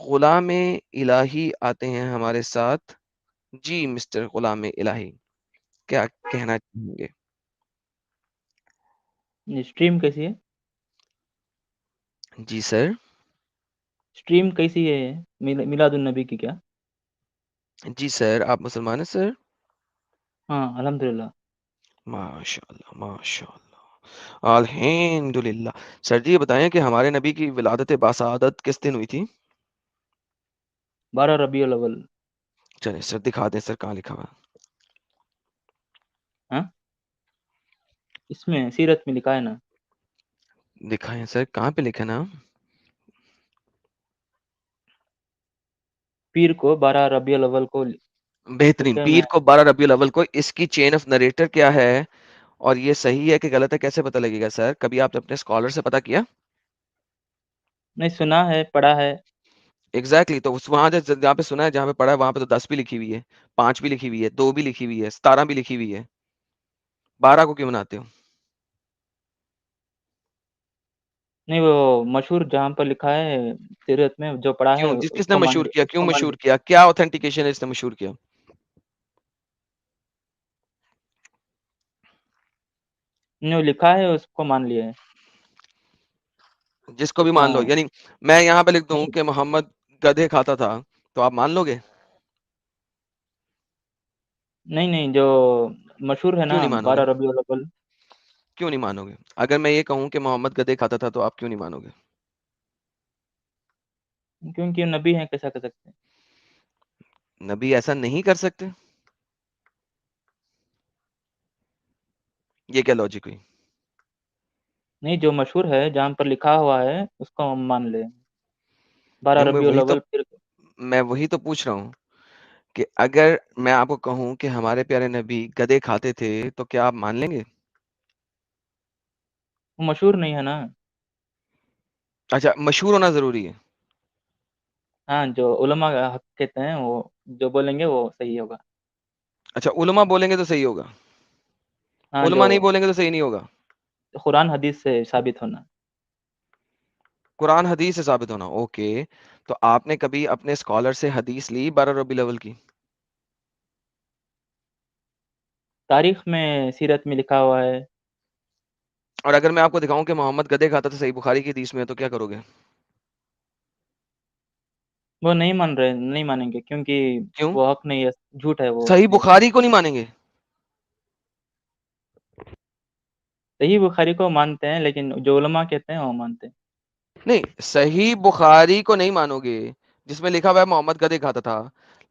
غلام الہی آتے ہیں ہمارے ساتھ. جی مسٹر غلام الہی, کیا کہنا چاہیں گے؟ اسٹریم کیسی ہے؟ جی سر. اسٹریم کیسی ہے میلاد النبی کی؟ کیا؟ جی سر, آپ مسلمان ہیں سر؟ ہاں الحمدللہ. ماشاء اللہ ماشاء اللہ الحمد للہ. سر جی یہ بتائیں کہ ہمارے نبی کی ولادت باسعادت کس دن ہوئی تھی؟ 12 ربیع الاول. چلے سر دکھا دیں سر, کہاں لکھا ہوا؟ ہاں اس میں سیرت میں لکھا ہے نا. دکھائیں سر, کہاں پہ لکھا نا؟ پیر کو 12 ربیع الاول کو. بہترین, ٹھیک ہے. پیر کو 12 ربیع الاول کو. اس کی چین آف نریٹر کیا ہے اور یہ صحیح ہے کہ غلط ہے کیسے پتہ لگے گا سر؟ کبھی آپ نے اپنے اسکالر سے پتہ کیا؟ نہیں سنا ہے, پڑھا ہے. ایگزیکٹلی, تو وہاں جہاں پہ سنا ہے, جہاں پہ پڑھا ہے, وہاں پہ تو 10 بھی لکھی ہوئی ہے, 5 بھی لکھی ہوئی ہے, 2 بھی لکھی ہوئی ہے, 17 بھی لکھی ہوئی ہے. 12 کو کیوں مناتے ہو؟ نہیں وہ مشہور جہاں پر لکھا ہے سیرت میں, جو پڑھا ہے کیوں؟ جس اس کس نے کو مان مشہور لیا, کیا؟ اس کیوں کو مان مشہور لیا. کیا؟ کیا اوتھینٹیکیشن ہے اس نے مشہور کیا؟ جو لکھا ہے اس کو مان لیا ہے. جس کو بھی مان لو, ہاں. یعنی میں یہاں پہ لکھ دوں نہیں کہ محمد گدھے کھاتا تھا تو آپ مان لو گے؟ نہیں نہیں, جو مشہور ہے کیوں نا نہیں مانو گے؟ 12 ربیع الاول. کیوں نہیں مانو گے؟ اگر میں یہ کہوں کہ محمد گدھے کھاتا تھا تو آپ کیوں نہیں مانو گے؟ کیونکہ نبی ہیں, کیسا کر سکتے ہیں. نبی ایسا نہیں کر سکتے؟ یہ کیا لاجک ہوئی؟ نہیں, جو مشہور ہے جہاں پر لکھا ہوا ہے اس کو ہم مان لیں. 12 نہیں, ربیع الاول پھر. میں وہی تو پوچھ رہا ہوں کہ اگر میں آپ کو کہوں کہ ہمارے پیارے نبی گدھے کھاتے تھے تو کیا آپ مان لیں گے؟ وہ مشہور نہیں ہے نا. اچھا, مشہور ہونا ضروری ہے؟ ہاں, جو علماء حق کہتے ہیں وہ جو بولیں گے وہ صحیح ہوگا. اچھا, علماء بولیں گے تو صحیح ہوگا, ہاں, جو علماء نہیں بولیں گے تو صحیح نہیں ہوگا. قرآن حدیث سے ثابت ہونا. قرآن حدیث سے ثابت ہونا, اوکے. تو آپ نے کبھی اپنے اسکالر سے حدیث لی 12 ربیع الاول کی؟ تاریخ میں سیرت میں لکھا ہوا ہے. اور اگر میں آپ کو دکھاؤں کہ محمد گدھے کھاتا تھا صحیح بخاری کی حدیث میں, تو کیا کرو گے؟ وہ نہیں مان رہے, نہیں مانیں گے کیونکہ کیوں؟ وہ حق نہیں ہے, جھوٹ ہے وہ, اس صحیح لیے. بخاری کو نہیں مانیں گے؟ صحیح بخاری کو مانتے ہیں لیکن جو علماء کہتے ہیں وہ مانتے ہیں. نہیں, صحیح بخاری کو نہیں مانو گے جس میں لکھا ہوا ہے محمد گدھے کھاتا تھا,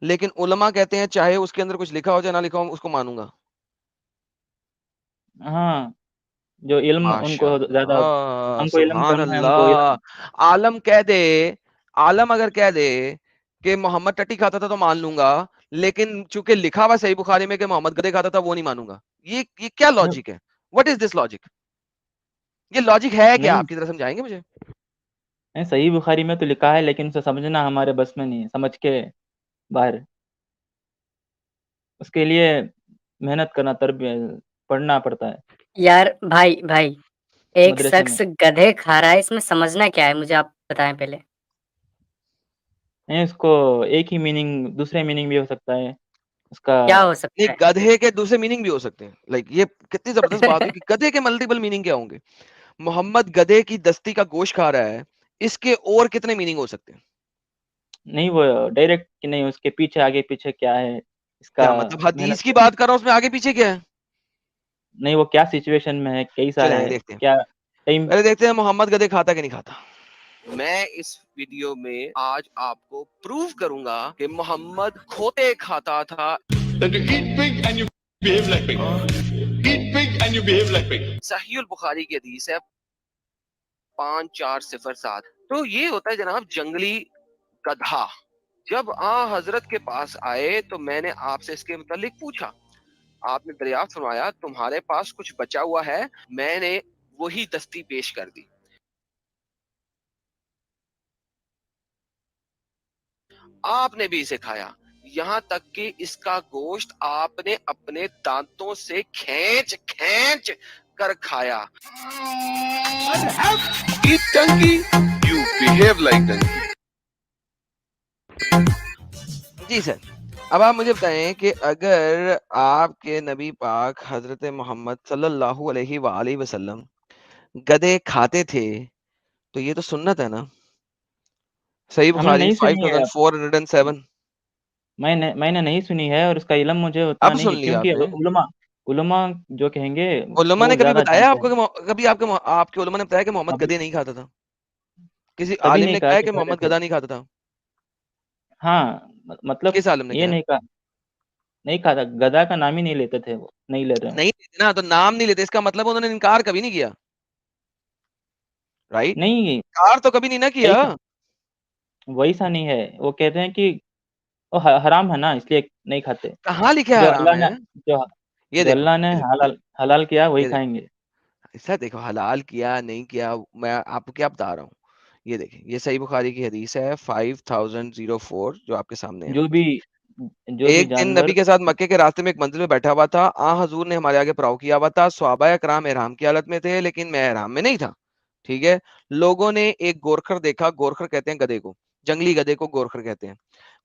لیکن علماء کہتے ہیں چاہے اس کے اندر کچھ لکھا ہو چاہے نہ لکھا ہو اس کو مانوں گا. ہاں, جو علم ان ماشاء کو زیادہ, اللہ, ہم کو علم سبحان کم ہے, ان کو اللہ. علم. عالم کہہ دے, عالم اگر کہہ دے کہ محمد ٹٹی کھاتا تھا تو مان لوں گا, لیکن چونکہ لکھا ہوا صحیح بخاری میں کہ محمد گدھے کھاتا تھا وہ نہیں مانوں گا, یہ کیا لاجک ہے؟ What is this logic? یہ لاجک ہے کیا؟ نہیں آپ کی طرف سمجھائیں گے مجھے؟ نہیں, صحیح بخاری میں تو لکھا ہے لیکن اسے سمجھنا ہمارے بس میں نہیں ہے, سمجھ کے باہر. اس کے لیے محنت کرنا, پڑھنا پڑتا ہے یار بھائی ایک مدرسے میں. شخص گدھے کھا رہا ہے, اس میں سمجھنا کیا ہے مجھے آپ بتائیں پہلے. نہیں, اس کو ایک ہی میننگ, دوسرے میننگ بھی ہو سکتا ہے اس کا. کیا ہو نہیں, سکتا گدھے کے دوسرے میننگ بھی ہو سکتے ہیں. لائک یہ کتنی زبردست بات ہے؟ ہوئی کہ گدھے کے ملٹیپل میننگ کیا ہوں گے. محمد گدھے کی دستی کا گوشت کھا رہا ہے, اس کے اور کتنے میننگ ہو سکتے ہیں؟ نہیں, وہ ڈائریکٹ کہ نہیں, اس کے پیچھے آگے پیچھے کیا ہے اس کا. کیا مطلب؟ حدیث محنت کی بات کر رہا ہوں, اس میں آگے پیچھے کیا ہے؟ نہیں, وہ کیا سچویشن میں ہے, کیسا چلیں ہے, دیکھتے ہیں, کیا ٹائم. پہلے دیکھتے ہیں محمد گدھے کھاتا کہ نہیں کھاتا. میں اس ویڈیو میں آج آپ کو پروف کروں گا کہ محمد کھوتے کھاتا تھا. صحیح البخاری کی حدیث ہے 5407. تو یہ ہوتا ہے جناب جنگلی گدھا. جب حضرت کے پاس آئے تو میں نے آپ سے اس کے متعلق پوچھا, آپ نے دریافت فرمایا تمہارے پاس کچھ بچا ہوا ہے. میں نے وہی دستی پیش کر دی. آپ نے بھی اسے کھایا, یہاں تک کہ اس کا گوشت آپ نے اپنے دانتوں سے کھینچ کھینچ کر کھایا. Eat donkey, you behave like donkey. جی سر. اب آپ مجھے بتائیں کہ اگر آپ کے نبی پاک حضرت محمد صلی اللہ علیہ وآلہ وسلم گدے کھاتے تھے تو یہ تو سنت ہے نا. صحیح ہم نے بخاری نہیں سنی ہے. 5407. میں نے نہیں سنی ہے اور اس کا علم مجھے اتنا اب نہیں ہے سن لیا آپ کیونکہ نے. علماء جو کہیں گے علماء نے وہ کبھی زیادہ بتایا جانتے آپ کو ہیں. کہ کبھی آپ کے علماء نے بتایا کہ محمد کبھی گدے نہیں کھاتا تھا؟ کسی کبھی عالم نہیں نے کہا کہا ہے کہ کہ کھاتے محمد تھے. گدھا نہیں کھاتا تھا؟ ہاں مطلب کس عالم نے یہ کہا؟ نہیں کھاتا. گدھا کا نام ہی نہیں لیتے تھے. وہ نہیں لیتے ہیں. نہیں لیتے نا، تو نام نہیں لیتے اس کا مطلب انہوں نے انکار کبھی نہیں کیا. رائٹ، نہیں انکار تو کبھی نہیں نہ کیا. ویسا نہیں ہے. وہ کہتے ہیں کہ وہ حرام ہے نا اس لیے نہیں کھاتے. کہاں لکھا جو حرام اللہ نے ہے؟ جو یہ جو دیکھو، اللہ نے حلال کیا وہی یہ دیکھو کھائیں گے. ایسا دیکھو، حلال کیا نہیں کیا میں آپ کو کیا بتا رہا ہوں. یہ دیکھیں، یہ صحیح بخاری کی حدیث ہے 5004 جو آپ کے سامنے ہے. جو بھی ایک دن جانور. نبی کے ساتھ مکے کے راستے میں ایک منزل میں بیٹھا ہوا تھا. حضور نے ہمارے آگے پڑاؤ کیا ہوا تھا. صحابہ کرام احرام کی حالت میں تھے لیکن میں احرام میں نہیں تھا. ٹھیک ہے. لوگوں نے ایک گورکھر دیکھا. گورکھر کہتے ہیں گدھے کو، جنگلی گدھے کو گورکھر کہتے ہیں.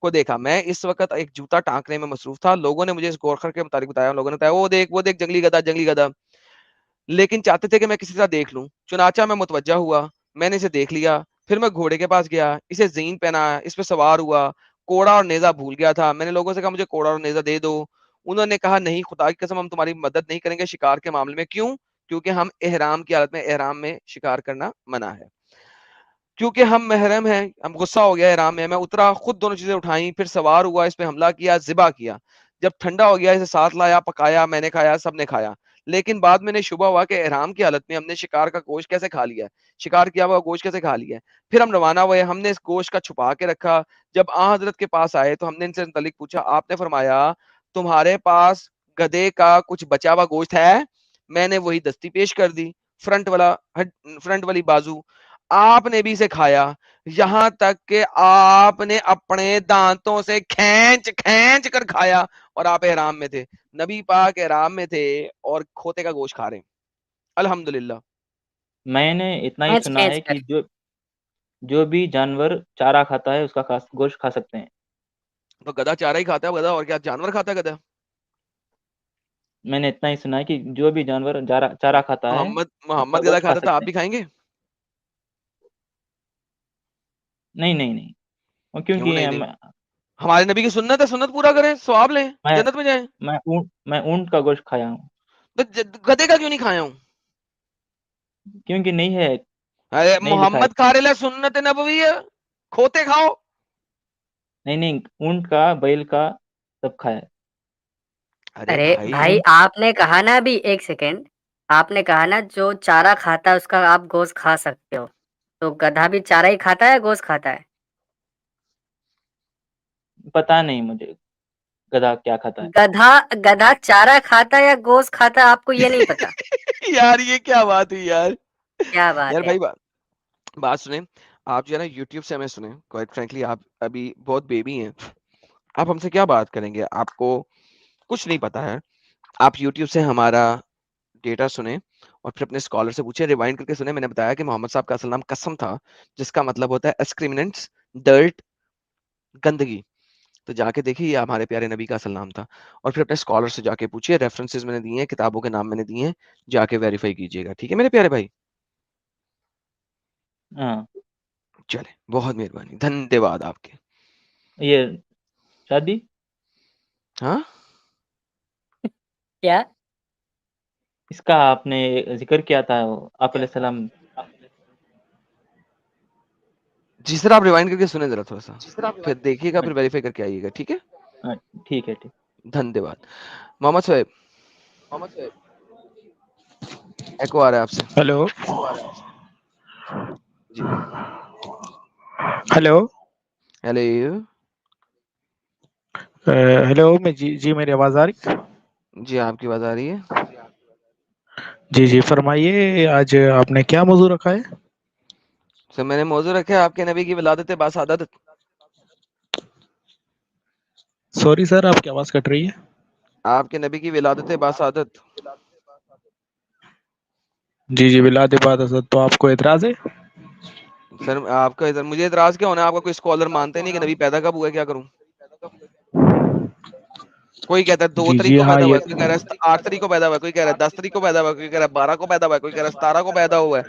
کو دیکھا. میں اس وقت ایک جوتا ٹانکنے میں مصروف تھا. لوگوں نے مجھے اس گورکھر کے متعلق بتایا. لوگوں نے بتایا وہ دیکھ جنگلی گدھا جنگلی گدھا. لیکن چاہتے تھے کہ میں کسی طرح دیکھ لوں. چنانچہ میں متوجہ ہوا، میں نے اسے دیکھ لیا. پھر میں گھوڑے کے پاس گیا، اسے زین پہنایا، اس پہ سوار ہوا. کوڑا اور نیزہ بھول گیا تھا. میں نے لوگوں سے کہا مجھے کوڑا اور نیزہ دے دو. انہوں نے کہا نہیں، خدا کی قسم ہم تمہاری مدد نہیں کریں گے شکار کے معاملے میں. کیوں؟ کیونکہ ہم احرام کی حالت میں، احرام میں شکار کرنا منع ہے. کیونکہ ہم محرم ہیں. ہم غصہ ہو گیا احرام میں. میں اترا، خود دونوں چیزیں اٹھائیں، پھر سوار ہوا، اس پہ حملہ کیا، ذبح کیا. جب ٹھنڈا ہو گیا اسے ساتھ لایا، پکایا، میں نے کھایا، سب نے کھایا. لیکن بعد میں نے شبہ ہوا کہ احرام کی حالت میں ہم نے شکار کا گوشت کیسے کھا لیا ہے، شکار کیا ہوا گوشت کیسے کھا لیا ہے. پھر ہم روانہ ہوئے. ہم نے اس گوشت کا چھپا کے رکھا. جب حضرت کے پاس آئے تو ہم نے ان سے متعلق پوچھا. آپ نے فرمایا تمہارے پاس گدھے کا کچھ بچا ہوا گوشت ہے؟ میں نے وہی دستی پیش کر دی، فرنٹ والی بازو. آپ نے بھی اسے کھایا، یہاں تک کہ آپ نے اپنے دانتوں سے کھینچ کھینچ کر کھایا، اور آپ احرام میں تھے. نبی پاک احرام میں تھے اور کھوتے کا گوشت کھا رہے ہیں. الحمدللہ. میں نے اتنا ہی کھینچ سنا کھینچ ہے کر. کہ جو بھی جانور چارہ کھاتا ہے اس کا گوشت کھا سکتے ہیں. تو گدھا چارہ ہی کھاتا ہے گدھا، اور کیا جانور کھاتا ہے گدھا؟ میں نے اتنا ہی سنا ہے کہ جو بھی جانور چارہ کھاتا ہے اس کا محمد گدھا گوشت کھا کھاتا تھا، آپ سکتے بھی ہیں. کھائیں گے؟ نہیں کیوں کیونکہ نہیں؟ ہمارے نبی کی سنت ہے، سنت پورا کریں، ثواب لیں، میں جنت میں جائیں. میں اونٹ کا گوشت کھایا ہوں. تو گدھے کا کیوں نہیں کھایا ہوں؟ کیونکہ نہیں ہے، ارے نہیں لکھا ہے. محمد کھا رہے سنت نبوی ہے، کھوتے کھاؤ. نہیں اونٹ کا، بیل کا سب کھایا. ارے بھائی آپ نے کہا نا ابھی، ایک سیکنڈ، آپ نے کہا نا جو چارہ کھاتا ہے اس کا آپ گوشت کھا سکتے ہو. تو گدھا بھی چارہ ہی کھاتا ہے، گوشت کھاتا ہے؟ پتا نہیں مجھے گدھا کیا کھاتا ہے. گدھا چارہ کھاتا ہے یا گوشت کھاتا ہے، آپ کو یہ نہیں پتا؟ یار یہ کیا بات ہوئی یار. کیا بات یار ہے؟ بھائی بات سنیں. آپ جو ہے نا یوٹیوب سے ہمیں سنیں. کوائٹ فرینکلی آپ ابھی بہت بیبی ہیں. آپ ہم سے کیا بات کریں گے؟ آپ کو کچھ نہیں پتا ہے. آپ یوٹیوب سے ہمارا ڈیٹا سنیں اور پھر اپنے اسکالر سے پوچھیں، ریوائنڈ کر کے سنیں. میں نے بتایا کہ محمد صاحب کا اصل نام قسم تھا، جس کا مطلب ہوتا ہے ایکسکریمنٹس، ڈرٹ، گندگی. تو جا کے دیکھیے یہ ہمارے پیارے نبی کا اصل نام تھا. اور پھر اپنے اسکالر سے جا کے پوچھیے، ریفرنسز میں نے دیے ہیں، کتابوں کے نام میں نے دیے ہیں، جا کے ویریفائی کیجیے گا. ٹھیک ہے میرے پیارے بھائی؟ ہاں چلے، بہت مہربانی، دھنیہ واد آپ کے. یہ شادی ہاں کیا اس کا آپ نے ذکر کیا تھا، آپ علیہ السلام. جی سر، آپ ریوائنڈ کر کے سنیں ذرا تھوڑا سا، پھر دیکھیے گا، پھر ویریفائی کر کے آئیے گا. ٹھیک ہے؟ ٹھیک ہے. دھنیہ واد. محمد صاحب ایکو آ رہا ہے آپ سے. ہلو جی ہلو ہیلو. ہلو میں جی میری آواز آ رہی؟ جی آپ کی آواز آ رہی ہے. جی فرمائیے، آج آپ نے کیا موضوع رکھا ہے؟ سر میں نے موضوع رکھا ہے آپ کے نبی کی ولادت باسعادت. سوری سر، آپ کی آواز کٹ رہی ہے. آپ کے نبی کی ولادت باسعادت. جی ولادت باسعادت، تو آپ کو اعتراض ہے؟ سر آپ کا مجھے اعتراض کیا ہونا ہے؟ آپ کا کوئی اسکالر مانتے نہیں کہ نبی پیدا کب ہوا ہے؟ کیا کروں؟ کوئی کہتا ہے 2 جی تاریخ جی کو ہاں پیدا ہوا یہ ہے, کوئی کہہ رہا ہے 8 تاریخ کو پیدا ہوا ہے, کوئی کہہ رہا ہے 10 تاریخ کو پیدا ہوا ہے, کوئی کہہ رہا ہے 12 کو پیدا ہوا ہے, کوئی کہہ رہا ہے 17 کو پیدا ہوا ہے,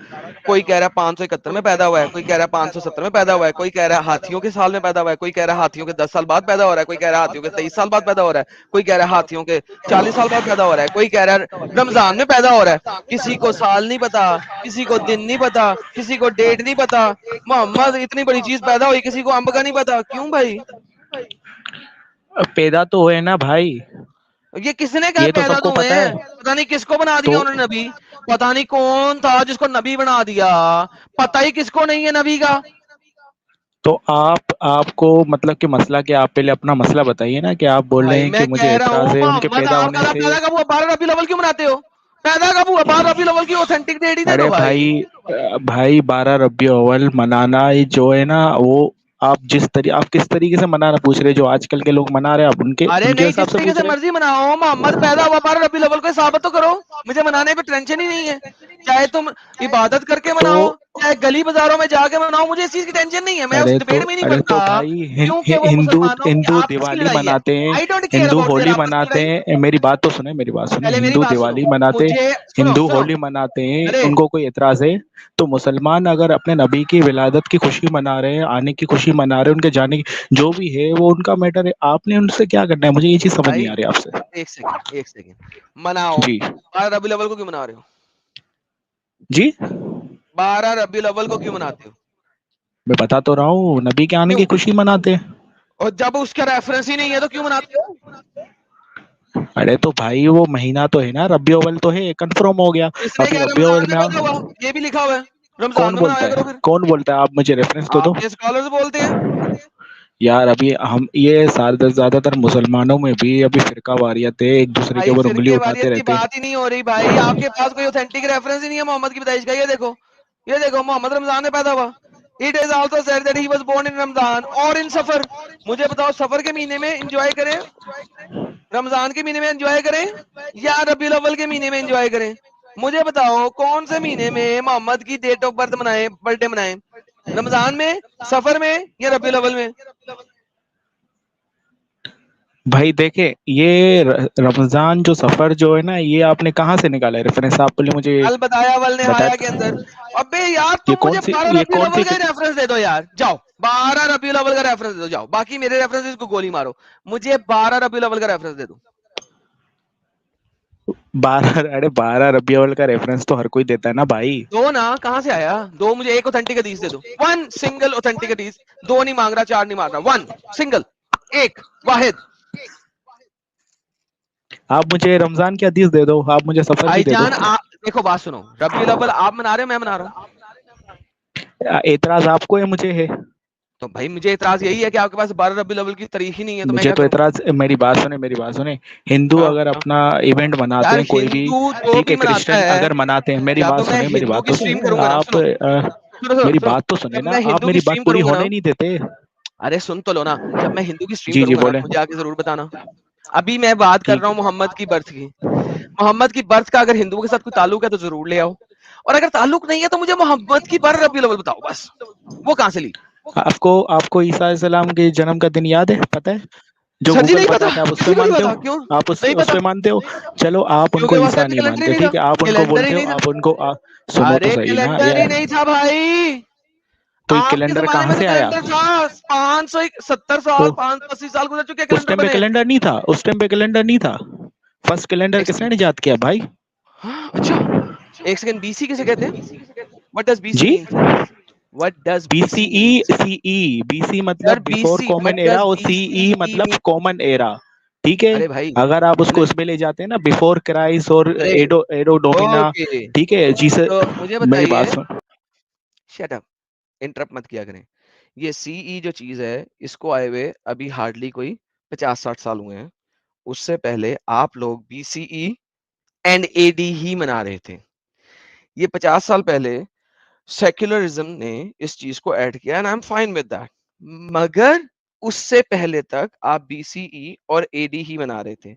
کوئی کہہ رہا ہے 571 میں پیدا ہوا ہے, کوئی کہہ رہا ہے 570 میں پیدا ہوا ہے, کوئی کہہ رہا ہے ہاتھیوں کے سال میں پیدا ہوا ہے, کوئی کہہ رہا ہے ہاتھیوں کے 10 سال بعد پیدا ہو رہا ہے, کوئی کہہ رہا ہے ہاتھیوں کے 23 سال بعد پیدا ہو رہا ہے, کوئی کہہ رہا ہے ہاتھیوں کے 40 سال بعد پیدا ہو رہا ہے, کوئی کہہ رہا ہے رمضان میں پیدا ہو رہا ہے. کسی کو سال نہیں پتا, کسی کو دن نہیں پتا, کسی کو ڈیٹ نہیں پتا. محمد اتنی بڑی چیز پیدا ہوئی, کسی کو امب کا نہیں پتا. کیوں بھائی؟ پیدا تو ہوئے نا بھائی, یہ کس نے کہا یہ تو پیدا سب تو کو ہوئے پتا ہیں؟ ہے. پتہ نہیں کس کو بنا تو دیا انہوں نے نبی, پتہ نہیں کون تھا جس کو نبی بنا دیا, پتہ ہی کس کو نہیں ہے نبی کا. تو آپ کو مطلب کہ مسئلہ کہ آپ پہلے اپنا مسئلہ بتائیے نا, کہ آپ بول رہے بھائی ہیں میں کہ مجھے کہہ رہا اعتراض ہوں ہے ان کے محمد, پیدا آپ ہونے کا سے. پیدا کب ہوا؟ 12 ربیع الاول کیوں مناتے ہو؟ پیدا کب ہوا 12 ربیع الاول کی اوتھینٹک ڈیٹ ہی دے دو بھائی. بھائی 12 ربیع اول منانا جو ہے نا, وہ آپ کس طریقے سے منانا پوچھ رہے, جو آج کل کے لوگ منا رہے ہیں آپ ارے ان کے نہیں, حساب جس سے طریقے پوچھ سے رہے مرضی مناؤ, محمد پیدا ہوا 12 ربیع الاول کو, ثابت تو کرو. مجھے منانے پہ ٹینشن ہی نہیں ہے, چاہے تم عبادت کر کے تو مناؤ, چاہے گلی بازاروں میں جا کے مناؤ, مجھے اس چیز کی ٹینشن نہیں ہے. میں اس ڈبیٹ میں نہیں پڑتا, تو بھائی کیونکہ وہ مسلمانوں کی ہندو آپس کی دیوالی لڑائی ہے. مناتے ہیں, I don't care Hindu about their Holi آپس کی مناتے لڑائی. ہیں. میری بات تو سنیں, پہلے میری ہندو بات سنو, دیوالی مناتے ہیں, مجھے ہندو سنو. ہولی مناتے ہیں, ارے ان کو کوئی اعتراض ہے؟ تو مسلمان اگر اپنے نبی کی ولادت کی خوشی منا رہے ہیں, آنے کی خوشی منا رہے ہیں, ان کے جانے کی جو بھی ہے وہ ان کا میٹر ہے. آپ نے ان سے کیا کرنا ہے, مجھے یہ چیز سمجھ نہیں بھائی آ رہی آپ سے. ایک سیکنڈ مناؤ. جی 12 ربیع الاول کو کیوں منا رہے ہو؟ جی 12 ربیع الاول کو کیوں مناتے ہو؟ میں بتا تو رہا ہوں, نبی کے آنے کیوں؟ کی خوشی مناتے ہیں. اور جب اس کا ریفرنس ہی نہیں ہے تو کیوں مناتے ہو؟ ارے تو بھائی وہ مہینہ تو ہے نا, ربیع اول تو ہے, کنفرم ہو گیا. اس نے ابھی کہا ربیع اول رمضان میں میں پیدا ہوا, یہ بھی لکھا ہوا ہے, رمضان کون میں بولتا منایا کرو. ہے, پھر کون بولتا ہے, آپ مجھے ریفرنس تو دو. آپ کے اسکالرز بولتے ہیں. یار ابھی ہم یہ زیادہ تر مسلمانوں میں بھی ابھی فرقہ واریت ہے, ایک دوسرے کے بھائی اوپر انگلی فرقے اٹھاتے واریت کی رہتے ہیں. بات ہی نہیں ہو رہی بھائی, آپ کے پاس کوئی اوتھینٹک ریفرنس ہی نہیں ہے محمد کی پیدائش کا. یہ دیکھو محمد رمضان میں پیدا ہوا. It is also said that he was born in Ramadan اور in سفر. مجھے بتاؤ سفر کے مہینے میں انجوائے کریں, رمضان کے مہینے میں انجوائے کریں, یا ربیع الاول کے مہینے میں انجوائے کریں؟ مجھے بتاؤ کون سے مہینے میں محمد کی ڈیٹ آف برتھ منائیں, برتھ ڈے منائیں؟ رمضان میں, سفر میں, یا ربیع الاول میں؟ بھائی دیکھیں, یہ رمضان جو سفر جو ہے نا, یہ آپ نے کہاں سے نکالا ہے ریفرنس؟ آپ پہلے مجھے البدایہ والنہایہ کے اندر. ابے یار تم مجھے 12 یہ ربیع کون الاول سی کا ریفرنس دے دو یار, جاؤ 12 ربیع الاول کا ریفرنس دے دو, جاؤ. باقی میرے ریفرنس کو گولی مارو, مجھے 12 ربیع الاول کا ریفرنس دے دو. 12 ربیع الاول کا ریفرنس تو ہر کوئی دیتا ہے نا بھائی. دو نا, کہاں سے آیا دو؟ مجھے ایک اوتھینٹک حدیث دے دو, ون سنگل اوتھینٹک حدیث. دو نہیں مانگ رہا, چار نہیں مانگ رہا, ون سنگل, ایک واحد. آپ مجھے رمضان کی حدیث دے دو, آپ مجھے سفر کی بھائی دے دو. جان دیکھو بات سنو, ربیع الاول آپ منا رہے ہو, میں منا رہا ہوں. اعتراض آپ کو ہے, مجھے ہے. تو بھائی مجھے اعتراض یہی ہے کہ آپ کے پاس 12 ربیع الاول کی تاریخ ہی نہیں ہے, تو میں مجھے کیا تو کروں؟ اعتراض, میری بات سنیں. ہندو ہاں اگر اپنا ایونٹ مناتے یار ہیں کوئی بھی, ہندو جو ٹھیک بھی ہے, مناتا کرسچن ہے, اگر مناتے ہیں, میری جب بات میں سنیں, میری ہندو بات کی تو سٹریم سنیں کروں گا نا, آپ. سنو سنو سنو میری سنو, بات تو سنیں جب نا میں آپ, ہندو کی میری سٹریم بات پوری کروں گا نا, ہونے نہیں دیتے. ارے سن تو لو نا, جب میں ہندو کی سٹریم جی کروں جی گا نا بولیں. مجھے آ کے ضرور بتانا. ابھی میں بات کر ٹھیک رہا ہوں محمد کی برتھ کی. محمد کی برتھ کا اگر ہندوؤں کے ساتھ کوئی تعلق ہے تو ضرور لے آؤ, اور اگر تعلق نہیں ہے تو مجھے محمد کی 12 ربیع الاول بتاؤ بس. وہ کہاں سے لی؟ آپ کو عیسیٰ علیہ السلام کے جنم کا دن یاد ہے, پتہ ہے؟ جو سر جی گوگل نہیں پتا, بتاتا ہے آپ اس پہ کسی کو نہیں مانتے ہو؟ پتا. کیوں آپ نہیں اس پتا؟ پہ مانتے ہو؟ چلو آپ ان کو کیونکہ وہاں عیسیٰ کہتے نہیں کیلنڈر ہی مانتے, نہیں تھا, ٹھیک ہے, آپ ان کو کیلنڈر ہی بولتے ہو, نہیں تھا. آپ ان کو سنو تو ارے صحیح نا کیلنڈر ہی یار. نہیں تھا بھائی, تو یہ آپ کے کیلنڈر زمانے کہاں میں تو سے آیا؟ کیلنڈر تھا. 570 سال, تو 580 سال گزر چکے, اس کیلنڈر ٹائم پہ بنے. کیلنڈر نہیں تھا, اس ٹائم پہ کیلنڈر نہیں تھا. فرسٹ کیلنڈر کس نے ایجاد کیا بھائی؟ اچھا ایک سیکنڈ, بی سی کسے کہتے ہیں؟ What does BC جی, mean? What does B C BC E, mean? B C Sir مطلب before BC, common what era, does اور سی ای BCE مطلب mean? کامن ایرا, ٹھیک ہے. ارے بھائی اگر آپ اس کو سنیں, اس میں لے جاتے ہیں نا, بیفور کرائس اور ارے ایڈو ڈومینا, اوکے, ٹھیک ہے جی سے. تو مجھے میری بتائیے, بات سن. شٹ اپ, انٹرپٹ مت کیا کریں. یہ سی ای جو چیز ہے, اس کو آئے ہوئے ابھی ہارڈلی کوئی 50-60 سال ہوئے ہیں. اس سے پہلے آپ لوگ B C E and A D ہی منا رہے تھے. یہ 50 سال پہلے سیکولرزم نے اس چیز کو ایڈ کیا, and I'm fine with that. مگر اس سے پہلے تک آپ بی سی ای اور اے ڈی ہی منا رہے تھے.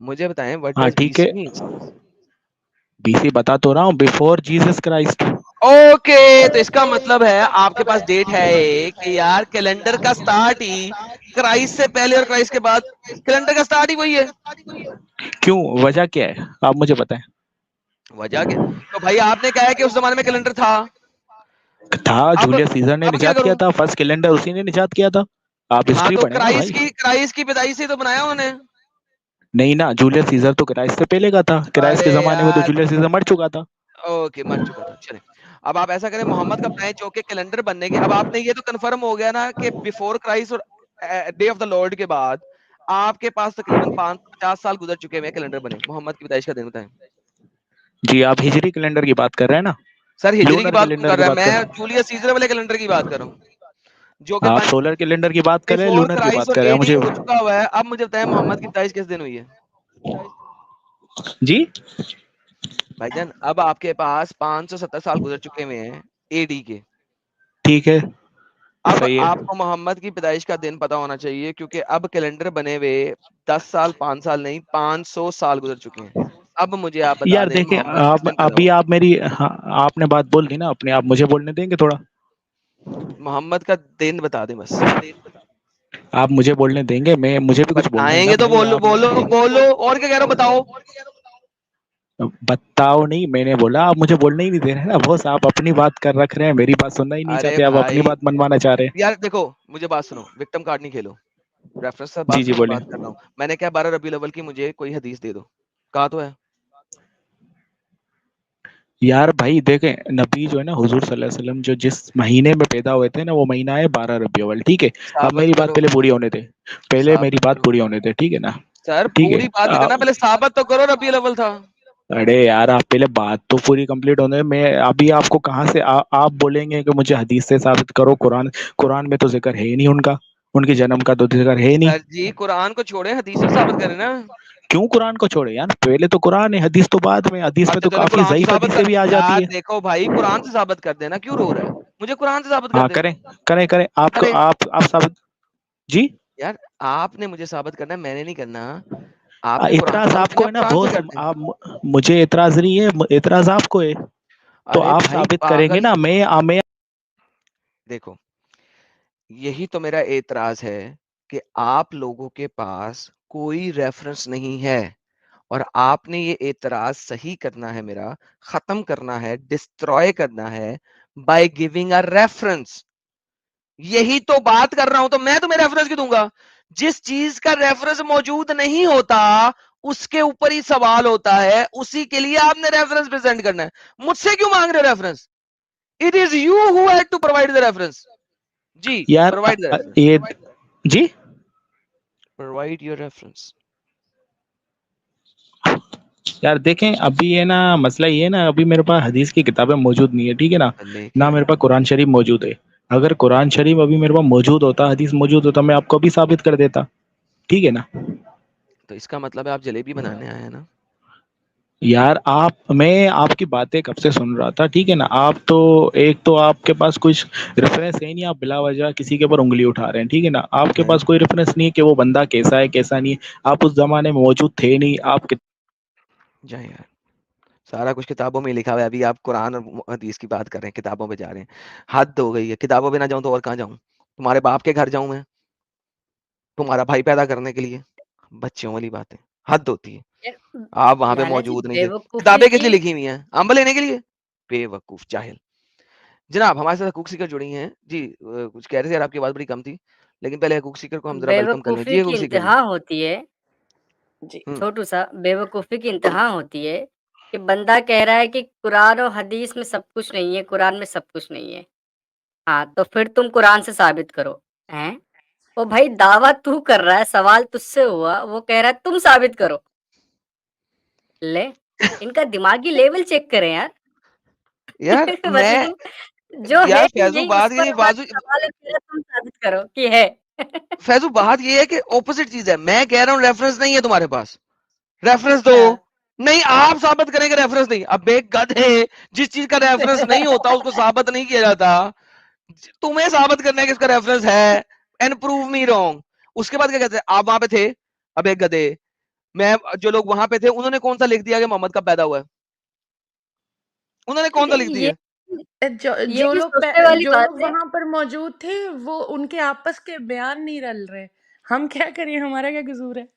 مجھے بتائیں what ہاں does ٹھیک ہے, BC means? بی سی بتا تو رہا ہوں, بیفور جیسس کرائسٹ. اوکے, تو اس کا مطلب ہے آپ کے پاس ڈیٹ ہے کہ یار کیلنڈر کا سٹارٹ ہی کرائسٹ سے پہلے اور کرائسٹ کے بعد کیلنڈر کا سٹارٹ ہی وہی ہے. کیوں وجہ کیا ہے آپ مجھے بتائیں. وجہ کیا؟ تو بھائی آپ نے کہا ہے کہ اس زمانے میں کیلنڈر تھا. جولیس سیزر نے اب کیا نجات کیا کروں؟ تھا, فرسٹ کیلنڈر اسی نے نجات کیا تھا. آپ ہاں ہسٹری تو پڑھیں نا بھائی. کرائسٹ کی پیدائش سے تو بنایا انہوں نے. نہیں نا, جولیس سیزر تو کرائسٹ سے پہلے کا تھا. کرائسٹ کے ارے زمانے میں تو یار جولیس سیزر مر چکا تھا. اوکے مر چکا تھا. چلیں اب آپ ایسا کریں, محمد کا بنائیں جو کہ کیلنڈر بننے کے. اب آپ نے یہ تو کنفرم ہو گیا نا کہ بیفور کرائسٹ اور ڈے آف دا لارڈ کے بعد آپ کے پاس تقریباً 50 سال گزر چکے ہیں کیلنڈر بنے. محمد کی پیدائش کا دن بتائیں. جی آپ ہجری کیلنڈر کی بات کر رہے ہیں نا, سر ہجری کی لونر بات کون کیلنڈر کر کی رہا ہے؟ بات میں کر. جولیس سیزر والے کیلنڈر کی بات کر رہا ہوں جو کہ آپ سولر کیلنڈر کی بات کر رہے ہیں, بیفور لونر کی کرائسٹ بات اور کر رہے ہیں AD مجھے ہو چکا ہوا ہے. اب مجھے بتائیں محمد کی پیدائش کس دن ہوئی ہے جی. بھائی جان؟ اب آپ کے پاس 570 سال گزر چکے ہوئے ہیں AD کے. ٹھیک ہے, اب صحیح آپ ہے. کو محمد کی پیدائش کا دن پتا ہونا چاہیے کیونکہ اب کیلنڈر بنے ہوئے 10 سال 5 سال نہیں 500 سال گزر چکے ہیں. اب مجھے آپ بتا یار دیں دیکھیں محمد آپ کس دن پیدا ابھی ہوا. آپ میری آپ نے بات بول دی نا اپنے, آپ مجھے بولنے دیں گے تھوڑا. محمد کا دن بتا دیں بس. آپ مجھے بولنے دیں گے, میں مجھے بھی کچھ بولنا ہے بتائیں نا گے تو بھائی. بولو آپ بولو بولو. اور کیا کہہ رہا ہو بتاؤ. بتاؤ نہیں, میں نے بولا آپ مجھے بولنے ہی نہیں دے رہے نا بس. آپ اپنی بات کر رکھ رہے ہیں, میری بات سننا ہی نہیں ارے چاہتے, آپ اپنی بھائی بات منوانا چاہ رہے ہیں. یار دیکھو مجھے بات سنو, وکٹم کارڈ نہیں کھیلو. ریفرنس سے جی بات جی کرو, میں بولے. بات کر رہا ہوں. میں نے کہا 12 ربیع الاول کی مجھے کوئی حدیث دے دو, کہا تو ہے. یار بھائی دیکھیں, نبی جو ہے نا حضور صلی اللہ علیہ وسلم جو جس مہینے میں پیدا ہوئے تھے نا وہ مہینہ ہے 12 ربیع الاول. ٹھیک ہے, اب ثابت میری بات کرو پہلے پوری ہونے دے, پہلے میری ثابت بات کرو. پوری ہونے دے. ٹھیک ہے نا, سر ٹھیک ہے. پوری بات نہیں کرنا, پہلے ثابت تو کرو ربیع الاول تھا. ارے یار آپ پہلے بات تو پوری کمپلیٹ ہونے, میں ابھی آپ کو کہاں سے آپ بولیں گے کہ مجھے حدیث سے ثابت کرو. قرآن میں تو ذکر ہے ہی نہیں ان کا, ان کے جنم کا تو ذکر ہے ہی نہیں. سر جی قرآن کو چھوڑیں, حدیث سے ثابت کریں نا. کیوں قرآن کو چھوڑے یار, پہلے تو قرآن ہے, حدیث تو بعد میں. حدیث میں اچھا تو چلو کافی قرآن سے ضعیف ثابت حدیثیں کر. بھی آ یار جاتی ہے. دیکھو بھائی قرآن سے ثابت کر دینا, کیوں رو رہا ہے؟ مجھے قرآن سے ثابت کر ہاں دے. کریں کریں آپ کو, ارے آپ ثابت. جی یار آپ نے مجھے ثابت کرنا ہے, میں نے نہیں کرنا. آپ نے قرآن سے اعتراض ثابت آپ کو کرنا ہے ہے, نا قرآن سے بہت. کر دیں. آپ مجھے اعتراض نہیں ہے, اعتراض آپ کو ہے تو ارے آپ بھائی ثابت کریں گے پاگل, نا. میں دیکھو یہی تو میرا اعتراض ہے کہ آپ لوگوں کے پاس کوئی ریفرنس نہیں ہے, اور آپ نے یہ اعتراض صحیح کرنا ہے, میرا ختم کرنا ہے, ڈسٹروائے کرنا ہے بائی گیونگ اے ریفرنس. یہی تو بات کر رہا ہوں, تو میں تمہیں ریفرنس کیوں دوں گا؟ جس چیز کا ریفرنس موجود نہیں ہوتا اس کے اوپر ہی سوال ہوتا ہے, اسی کے لیے آپ نے ریفرنس پریزنٹ کرنا ہے. مجھ سے کیوں مانگ رہے ہو reference? It is you who had to provide the reference. جی یار پرووائڈ دا ریفرنس, یہ جی پرووائڈ یور ریفرنس. یار دیکھیں ابھی ہے نا مسئلہ یہ ہے نا, ابھی میرے پاس حدیث کی کتابیں موجود نہیں ہے. ٹھیک ہے نا, نہ لیکن میرے پاس قرآن شریف موجود ہے. اگر قرآن شریف ابھی میرے پاس موجود ہوتا, حدیث موجود ہوتا, میں آپ کو بھی ثابت کر دیتا. ٹھیک ہے نا. تو اس کا مطلب ہے آپ جلیبی بنانے آئے ہیں نا. یار میں آپ کی باتیں کب سے سن رہا تھا. ٹھیک ہے نا, آپ تو ایک تو آپ کے پاس کچھ ریفرنس ہے نہیں, آپ بلا وجہ کسی کے اوپر انگلی اٹھا رہے ہیں. ٹھیک ہے نا, آپ کے پاس کوئی ریفرنس نہیں ہے کہ وہ بندہ کیسا ہے کیسا نہیں ہے. آپ اس زمانے میں موجود تھے نہیں. آپ جائیں یار, سارا کچھ کتابوں میں لکھا ہوا ہے. ابھی آپ قرآن اور حدیث کی بات کر رہے ہیں, کتابوں پہ جا رہے ہیں. حد ہو گئی ہے. کتابوں پہ نہ جاؤں تو اور کہاں جاؤں؟ تمہارے باپ کے گھر جاؤں میں تمہارا بھائی پیدا کرنے کے لیے؟ بچوں والی باتیں, حد ہوتی ہے. آپ وہاں پہ لالا جی موجود نہیں تھے. بیوقوفی کتابیں کس کی لیے لکھی ہوئی ہیں؟ امب لینے کے لیے؟ بے وقوف جاہل. جناب ہمارے ساتھ حقوق سیکر جڑی ہیں. جی کچھ کہہ رہے تھے, آپ کی آواز بڑی کم تھی, لیکن پہلے حقوق سیکر کو ہم ذرا ویلکم کر لیں. بیوقوفی جی کی حقوق سیکر جی. انتہا ہوتی ہے. جی چھوٹو سا بیوقوفی کی انتہا ہوتی ہے کہ بندہ کہہ رہا ہے کہ قرآن و حدیث میں سب کچھ نہیں ہے, قرآن میں سب کچھ نہیں ہے. ہاں تو پھر تم قرآن سے ثابت کرو. ہیں وہ بھائی دعویٰ تو کر رہا ہے, سوال تجھ سے ہوا, وہ کہہ رہا ہے تم ثابت کرو. لے ان کا دماغی لیول چیک کریں یار. یار میں مطلب جو ہے یار ہی فیضو نہیں, بات اس پر یہ ہمارا سوال ہے کہ تم ثابت کرو کہ ہے. فیضو بات یہ ہے کہ اپوزٹ چیز ہے. میں کہہ رہا ہوں ریفرنس نہیں ہے تمہارے پاس, ریفرنس دو. نہیں آپ ثابت کریں گے ریفرنس نہیں. اب ایک گدھ ہے, جس چیز کا ریفرنس نہیں ہوتا اس کو ثابت نہیں کیا جاتا. تمہیں ثابت کرنا ہے کہ اس کا ریفرنس ہے, اینڈ پروو می رانگ. اس کے بعد کیا کہتے ہیں, آپ وہاں پہ تھے, اب ایک گدھے, میں جو لوگ وہاں پہ تھے انہوں نے کون سا لکھ دیا کہ محمد کا پیدا ہوا ہے؟ انہوں نے کون سا لکھ دیا؟ یہ بھی سوچنے والی جو بات لوگ ہے. وہاں پر موجود تھے وہ ان کے آپس کے بیان نہیں رل رہے. ہم کیا کریں, ہمارا کیا قصور ہے؟ ہاں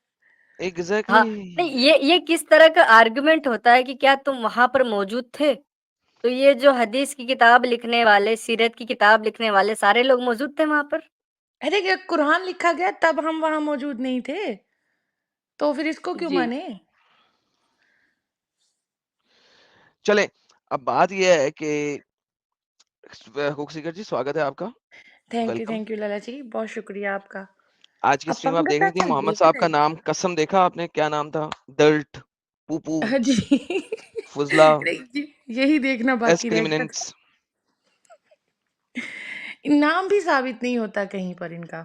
ایگزیکٹلی. نہیں یہ کس طرح کا آرگومنٹ ہوتا ہے کہ کیا تم وہاں پر موجود تھے؟ تو یہ جو حدیث کی کتاب لکھنے والے, سیرت کی کتاب لکھنے والے, سارے لوگ موجود تھے وہاں پر؟ ارے کہ قرآن لکھا گیا تب ہم وہاں موجود نہیں تھے, تو پھر اس کو کیوں جی مانے؟ چلیں اب بات یہ ہے کہ حقوق سیکر جی سواگت ہے آپ کا, ویلکم. تھینک یو لالا جی, بہت شکریہ آپ کا. آج کی اسٹریم آپ دیکھ رہی تھی, محمد صاحب کا نام قسم دیکھا آپ نے, کیا نام تھا؟ ڈلٹ, پوپو, جی فضلہ, یہی دیکھنا باقی رہ گیا. ایسکریمنٹس. نام بھی ثابت نہیں ہوتا کہیں پر ان کا.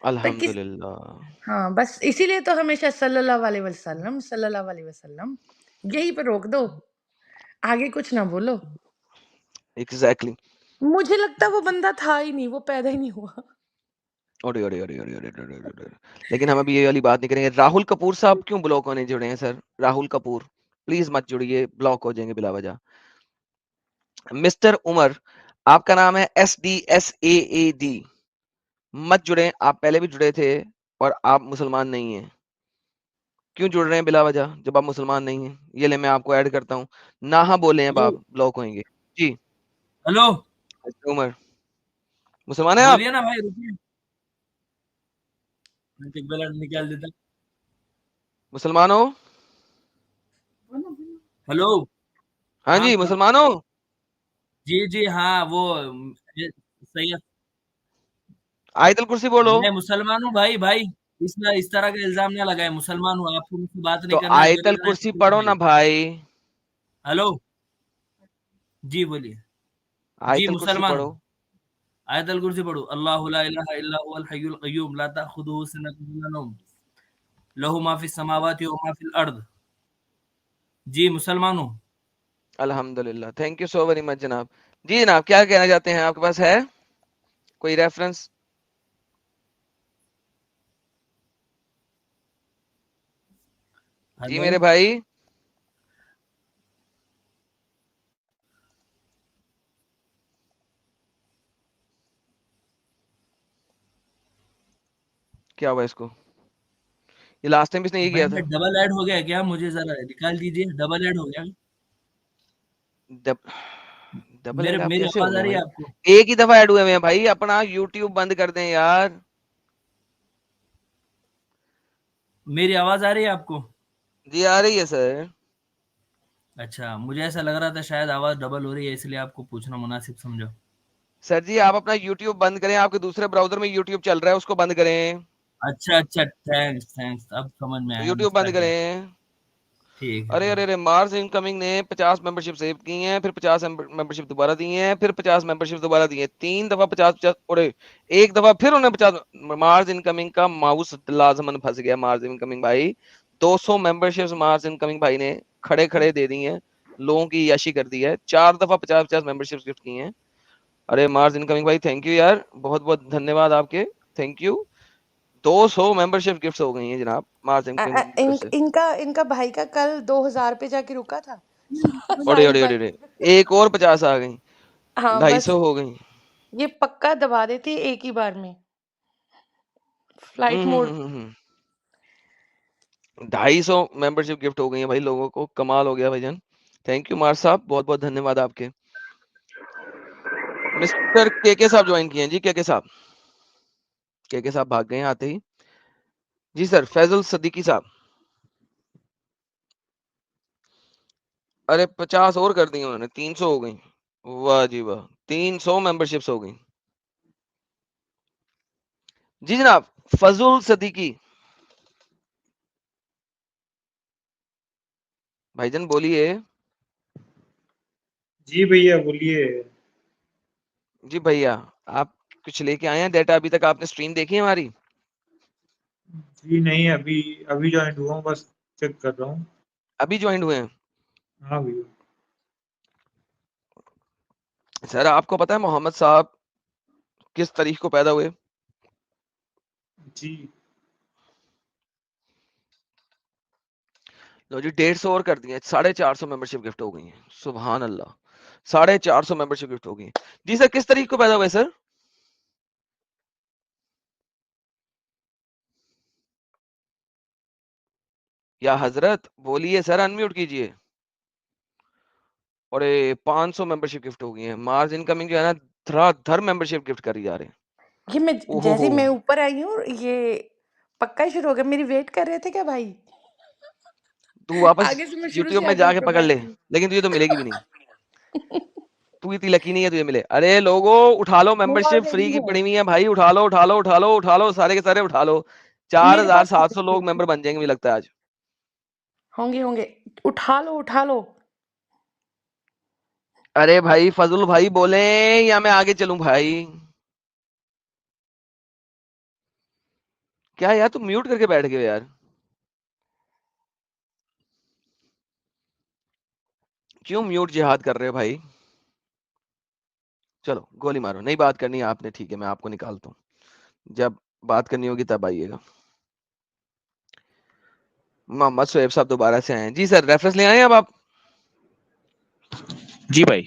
الحمدللہ. ہاں بس اسی لیے تو ہمیشہ صلی اللہ علیہ وسلم, صلی اللہ علیہ وسلم یہی پہ روک دو, آگے کچھ نہ بولو. ایگزیکٹلی. مجھے لگتا وہ بندہ تھا ہی نہیں, وہ پیدا ہی نہیں ہوا. لیکن ہم ابھی یہ والی بات نہیں کریں گے. راہل کپور صاحب کیوں بلاک ہونے جڑے ہیں سر؟ راہل کپور پلیز مت جڑیے, بلاک ہو جائیں گے بلا وجہ. مسٹر عمر, آپ کا نام ہے SDSAAD, مت جڑیں, آپ پہلے بھی جڑے تھے اور آپ مسلمان نہیں ہیں. کیوں جڑ رہے ہیں بلا وجہ جب آپ مسلمان نہیں ہیں؟ یہ لے میں آپ کو ایڈ کرتا ہوں, نہ ہاں بولے ہیں آپ بلاک ہوئیں گے. جی ہلو عمر, مسلمان ہیں آپ؟ بولیے نا بھائی, رکیے میں ٹک بلٹ نکال دیتا. مسلمان ہو؟ ہلو ہاں جی مسلمان ہو؟ جی ہاں, وہ سید آیت الکرسی بولو. میں مسلمان ہوں بھائی, اس طرح کا الزام نہ لگائے. مسلمان ہوں, آپ کو مجھ سے بات نہیں تو کرنا ہے. آیت الکرسی پڑھو نا بھائی. ہلو جی بولیے. جی آیت الکرسی مسلمان پڑھو. ہوں. آیت الکرسی پڑھو. اللہ لا الہ الا هو الحی القیوم لا تأخذہ سنۃ ولا نوم لہ ما فی السماوات و ما فی الارض. جی مسلمان ہوں. الحمدللہ, thank you so very much جناب. جی جناب کیا کہنا چاہتے ہیں, آپ کے پاس ہے کوئی ریفرنس؟ جی ہلو میرے بھائی, کیا ہوا اس کو؟ یہ لاسٹ ٹائم اس نے یہ بھائی کیا تھا. میں ڈبل ایڈ ہو گیا کیا؟ مجھے ذرا نکال دیجیے. ڈبل ایڈ ہو گیا ڈبل ایڈ آپ میری کیسے ہو آواز گئے آ رہی ہے بھائی؟ آپ کو؟ ایک ہی دفعہ ایڈ ہوئے ہیں بھائی, اپنا یوٹیوب بند کر دیں یار. میری آواز آ رہی ہے آپ کو؟ جی آ رہی ہے سر. اچھا, مجھے ایسا لگ رہا تھا شاید آواز ڈبل ہو رہی ہے, اس لیے آپ کو پوچھنا مناسب سمجھا. سر جی آپ اپنا یوٹیوب بند کریں, آپ کے دوسرے براؤزر میں یوٹیوب چل رہا ہے, اس کو بند کریں. اچھا تھینکس, اب سمجھ میں آیا یوٹیوب مسئلہ بند کیا ہے. کریں. ٹھیک ہے. ارے مارس انکمنگ نے 50 ممبرشپ سیو کی ہیں, پھر 50 ممبرشپ دوبارہ دی ہیں, پھر 50 ممبرشپ دوبارہ دی ہیں, 3 دفعہ 50 اور ایک دفعہ پھر انہیں 50. مارس انکمنگ کا ماؤس لازمن پھنس گیا. مارس انکمنگ بھائی 200 ممبرشپ مارس انکمنگ بھائی نے کھڑے دے دی ہیں, لوگوں کی یاشی کر دی ہے. 4 دفعہ 50 ممبرشپ گفٹ کی ہیں. ارے مارس انکمنگ بھائی تھینک یو یار, بہت بہت دھنیہ واد آپ کے, تھینک یو. 200 ممبرشپ گفٹس ہو گئی ہیں جناب مارس انکمنگ کی طرف سے. ان کا بھائی کا کل 2000 پہ جا کے رکا تھا. اڑے ایک اور 50 آ گئی, ہاں 250 بس ہو گئی. یہ پکا دبا دیتی ایک ہی بار میں فلائٹ موڈ. 250 ممبرشپ گفٹ ہو گئی ہیں بھائی لوگوں کو, کمال ہو گیا بھائی جان. تھینک یو مار صاحب, بہت بہت دھنیہ واد آپ کے. مسٹر کے صاحب جوائن کیے ہیں جی. کے صاحب بھاگ گئے ہیں آتے ہی. جی سر فیضل صدیقی صاحب. ارے 50 اور کر دی انہوں نے, 300 ہو گئی. واہ جی واہ, 300 ممبرشپس ہو گئی. جی جناب فضل صدیقی بھائی جان بولیے. جی بھیا بولیے. جی بھیا آپ کچھ لے کے آئے ہیں ڈیٹا؟ ابھی تک آپ نے اسٹریم دیکھی ہے ہماری؟ جی نہیں, ابھی جوائن ہوا ہوں, بس چیک کر رہا ہوں. ابھی جوائن ہوئے ہیں؟ ہاں بھیا. سر آپ کو پتا ہے محمد صاحب کس تاریخ کو پیدا ہوئے؟ جی لو جی 150 اور کر دیے, 450 ممبرشپ گفٹ ہو گئی ہیں. سبحان اللہ, 450 ممبرشپ گفٹ ہو گئی ہیں. جی سر کس تاریخ کو پیدا ہوئے سر؟ یا حضرت بولیے سر, انمیوٹ کیجئے. اور 500 ممبرشپ گفٹ ہو گئی ہیں. مارز انکمنگ جو ہے نا تھرا تھر ممبرشپ گفٹ کری جا رہے ہیں. یہ میں اوہ جیسے ہو میں اوپر آئی ہوں یہ پکا ہی شروع ہو گیا. میری ویٹ کر رہے تھے کیا بھائی؟ تو واپس آگے سے میں شروع یوٹیوب سے میں آگے جا کے اوپر پکڑ لے, بیٹھتی ہوں. لیکن تجھے تو ملے گی بھی نہیں. تو اتنی لکی نہیں ہے تجھے ملے. ارے لوگو اٹھا لو, میرے ممبرشپ فری آلریڈی کی ہے, پڑی ہوئی ہے بھائی, اٹھا لو اٹھا لو اٹھا لو اٹھا لو, سارے کے سارے اٹھا لو. میرے پاس 4700 لوگ ممبر بن جائیں گے مجھے لگتا ہے آج. ہوں گے. اٹھا لو اٹھا لو. ارے بھائی فضل بھائی بولیں یا میں آگے چلوں بھائی؟ کیا یار تم میوٹ کر کے بیٹھ گئے یار, کیوں میوٹ جہاد کر رہے ہو بھائی؟ چلو گولی مارو, نہیں بات کرنی ہے آپ نے, ٹھیک ہے میں آپ کو نکالتا ہوں, جب بات کرنی ہوگی تب آئیے گا. محمد شعیب صاحب دوبارہ سے آئے ہیں. جی سر ریفرنس لے آئے اب آپ؟ جی بھائی,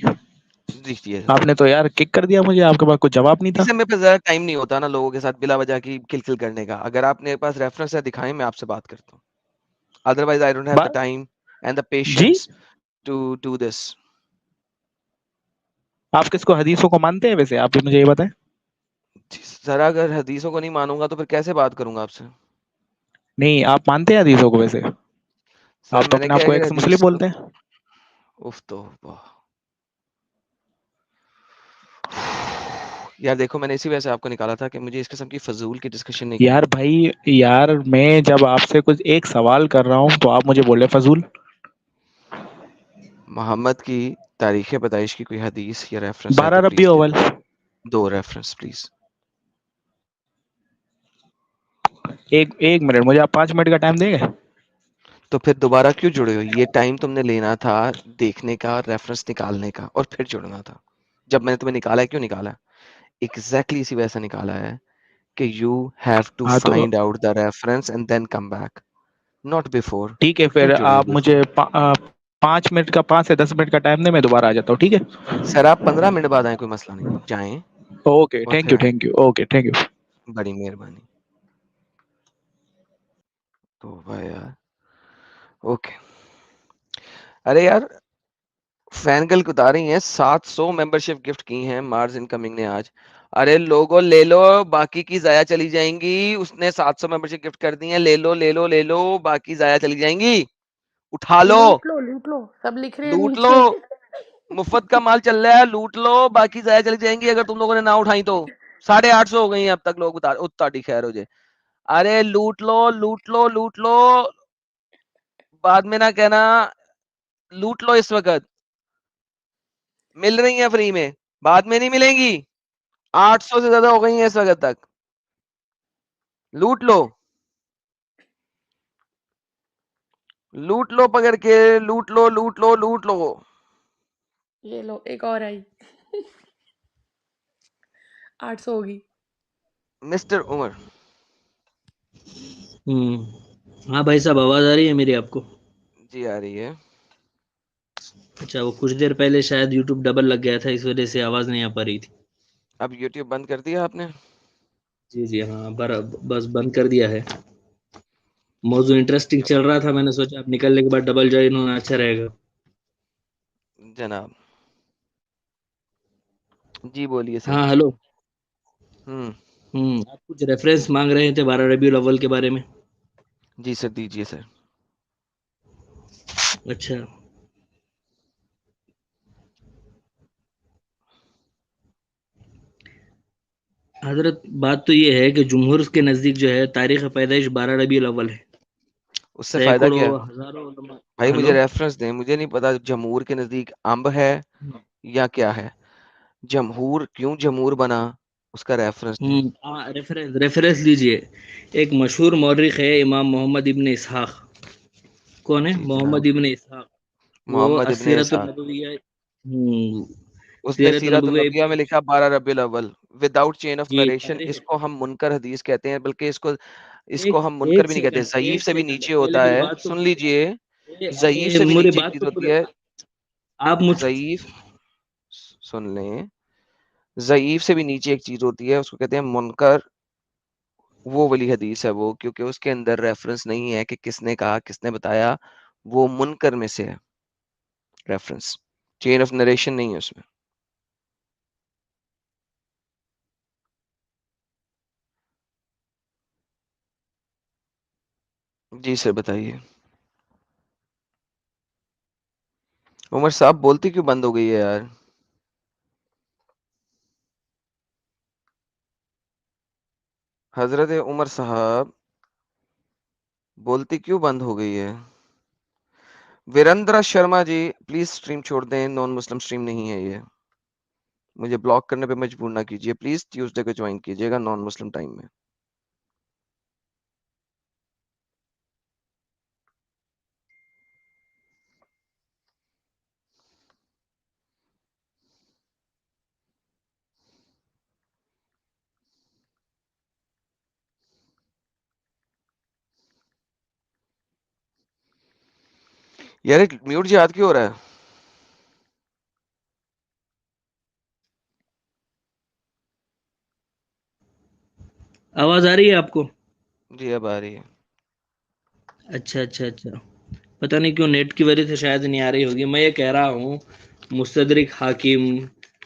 جی جی آپ نے تو یار کک کر دیا مجھے, آپ کے پاس کوئی جواب نہیں تھا. اس سے میرے پاس زیادہ ٹائم نہیں ہوتا نا لوگوں کے ساتھ بلا وجہ کی کل کل کرنے کا. اگر آپ نے پاس ریفرنس ہے دکھائیں, میں آپ سے بات کرتا ہوں. Otherwise I don't have the time and the جی پیشنس ٹو ڈو دس. آپ کس کو, حدیثوں کو مانتے ہیں ویسے, آپ بھی مجھے یہ بتائیں. ذرا اگر حدیثوں کو نہیں مانوں گا تو پھر کیسے بات کروں گا آپ سے؟ نہیں آپ مانتے ہیں حدیثوں کو ویسے؟ سر آپ تو میں نے اپنے آپ کیا کو کہ ایکس مسلم حدیث کو بولتے ہیں. یار دیکھو میں نے اسی وجہ سے آپ کو نکالا تھا کہ مجھے اس قسم کی فضول کی ڈسکشن نہیں یار بھائی یار میں جب آپ سے کچھ ایک سوال کر رہا ہوں تو آپ مجھے بولے فضول. محمد کی تاریخ پیدائش کی کوئی حدیث یا ریفرنس ہے 12 تو ربیع پلیز دے اول. دو. دو ریفرنس پلیز. ایک منٹ, مجھے آپ 5 منٹ کا ٹائم دیں گے؟ تو پھر دوبارہ کیوں جڑے ہو؟ یہ ٹائم تم نے لینا تھا دیکھنے کا, ریفرنس نکالنے کا, اور پھر جڑنا تھا. جب میں نے تمہیں نکالا ہے, کیوں نکالا؟ ایگزیکٹلی اسی وجہ سے نکالا ہے کہ یو ہیو ٹو ہاں تو find out the reference and then come back, not before. ٹھیک ہے, کیوں پھر جڑے ہو آپ بیفور؟ مجھے 5 سے 10 منٹ کا ٹائم دیں, میں دوبارہ آ جاتا ہوں, ٹھیک ہے؟ سر آپ 15 منٹ بعد آئیں, کوئی مسئلہ نہیں, جائیں اوکے اور تھینک پھر یو, آئیں. Thank you, okay thank you. بڑی مہربانی. تو بھائی یار اوکے. ارے یار فین گل کو اتاری ہیں, 700 ممبرشپ گفٹ کی ہیں مارز انکمنگ نے آج. ارے لوگو لے لو, باقی کی ضائع چلی جائیں گی. اس نے 700 ممبرشپ گفٹ کر دی ہیں, لے لو لے لو لے لو, باقی ضائع چلی جائیں گی. اٹھا لو لوٹ لو, سب لکھ رہے ہیں لوٹ لو, نیچے. مفت کا مال چل رہا ہے, لوٹ لو, باقی ضائع چلی جائیں گی اگر تم لوگوں نے نہ اٹھائی تو. 850 ہو گئی ہیں اب تک, لوگ اتاری خیر ہو جائے. ارے لوٹ لو لوٹ لو لوٹ لو, بعد میں نہ کہنا. لوٹ لو, اس وقت مل رہی ہیں فری میں, بعد میں نہیں ملیں گی. 800 سے زیادہ ہو گئی ہیں اس وقت تک, لوٹ لو لوٹ لو پکڑ کے, لوٹ لو لوٹ لو لوٹ لو. یہ لو ایک اور آئی. 800 ہوگی. مسٹر عمر. ہاں بھائی صاحب, آواز آ رہی ہے میری آپ کو؟ جی آ رہی ہے. اچھا, وہ کچھ دیر پہلے شاید یوٹیوب ڈبل لگ گیا تھا, اس وجہ سے آواز نہیں آ پا رہی تھی. اب یوٹیوب بند کر دیا آپ نے؟ جی جی ہاں, بس بند کر دیا ہے. موضوع انٹرسٹنگ چل رہا تھا, میں نے سوچا اب نکلنے کے بعد ڈبل جوائن ہونا اچھا رہے گا. جناب جی بولیے سر. ہاں ہلو. ہوں آپ کچھ ریفرنس مانگ رہے تھے 12 ربیع الاول کے بارے میں. جی سر دیجیے سر. اچھا, حضرت بات تو یہ ہے کہ جمہور کے نزدیک جو ہے تاریخ پیدائش 12 ربیع الاول ہے. اس سے فائدہ سینکڑوں کیا ہے ہزاروں علماء. بھائی؟ ہلو. مجھے ریفرنس دیں, مجھے نہیں پتا جمہور کے نزدیک امب ہے یا کیا ہے. جمہور کیوں جمہور بنا, اس کا ریفرنس دیں. ریفرنس لیجئے. ایک مشہور مورخ ہے امام محمد ابن اسحاق. کون ہے جی جناب, محمد ابن اسحاق؟ وہ محمد ابن السیرۃ اسحاق. النبویہ. اس نے سیرت سیرت النبیہ میں لکھا 12 ربیع الاول without chain of generation. تاریخ. اس کو ہم منکر حدیث کہتے ہیں, بلکہ اس ایک کو ہم منکر ایک بھی نہیں کہتے, سیکنڈ ضعیف ایک سے بھی سیکنڈ نیچے پہلے ہوتا میری ہے. بات تو سن پورے. لیجئے, ضعیف سے بھی میری نیچے ایک بات چیز تو پورے. ہوتی ہے. آپ مجھ. ضعیف, سن لیں, ضعیف سے بھی نیچے ایک چیز ہوتی ہے, اس کو کہتے ہیں منکر. وہ والی حدیث ہے وہ, کیونکہ اس کے اندر ریفرنس نہیں ہے کہ کس نے کہا, کس نے بتایا, وہ منکر میں سے ہے ریفرنس, چین آف نریشن نہیں ہے اس میں. جی سر بتائیے. عمر صاحب بولتی کیوں بند ہو گئی ہے یار؟ حضرت عمر صاحب بولتی کیوں بند ہو گئی ہے؟ ویریندر شرما جی پلیز سٹریم چھوڑ دیں, نان مسلم سٹریم نہیں ہے یہ, مجھے بلاک کرنے پہ مجبور نہ کیجیے پلیز, ٹیوزڈے کو جوائن کیجیے گا نان مسلم ٹائم میں. یار میوٹ جی یاد کیوں ہو رہا ہے؟ آواز آ رہی ہے آپ کو؟ جی اب آ رہی ہے. اچھا اچھا اچھا, پتہ نہیں کیوں نیٹ کی وجہ سے شاید نہیں آ رہی ہوگی. میں یہ کہہ رہا ہوں مستدرک حاکم,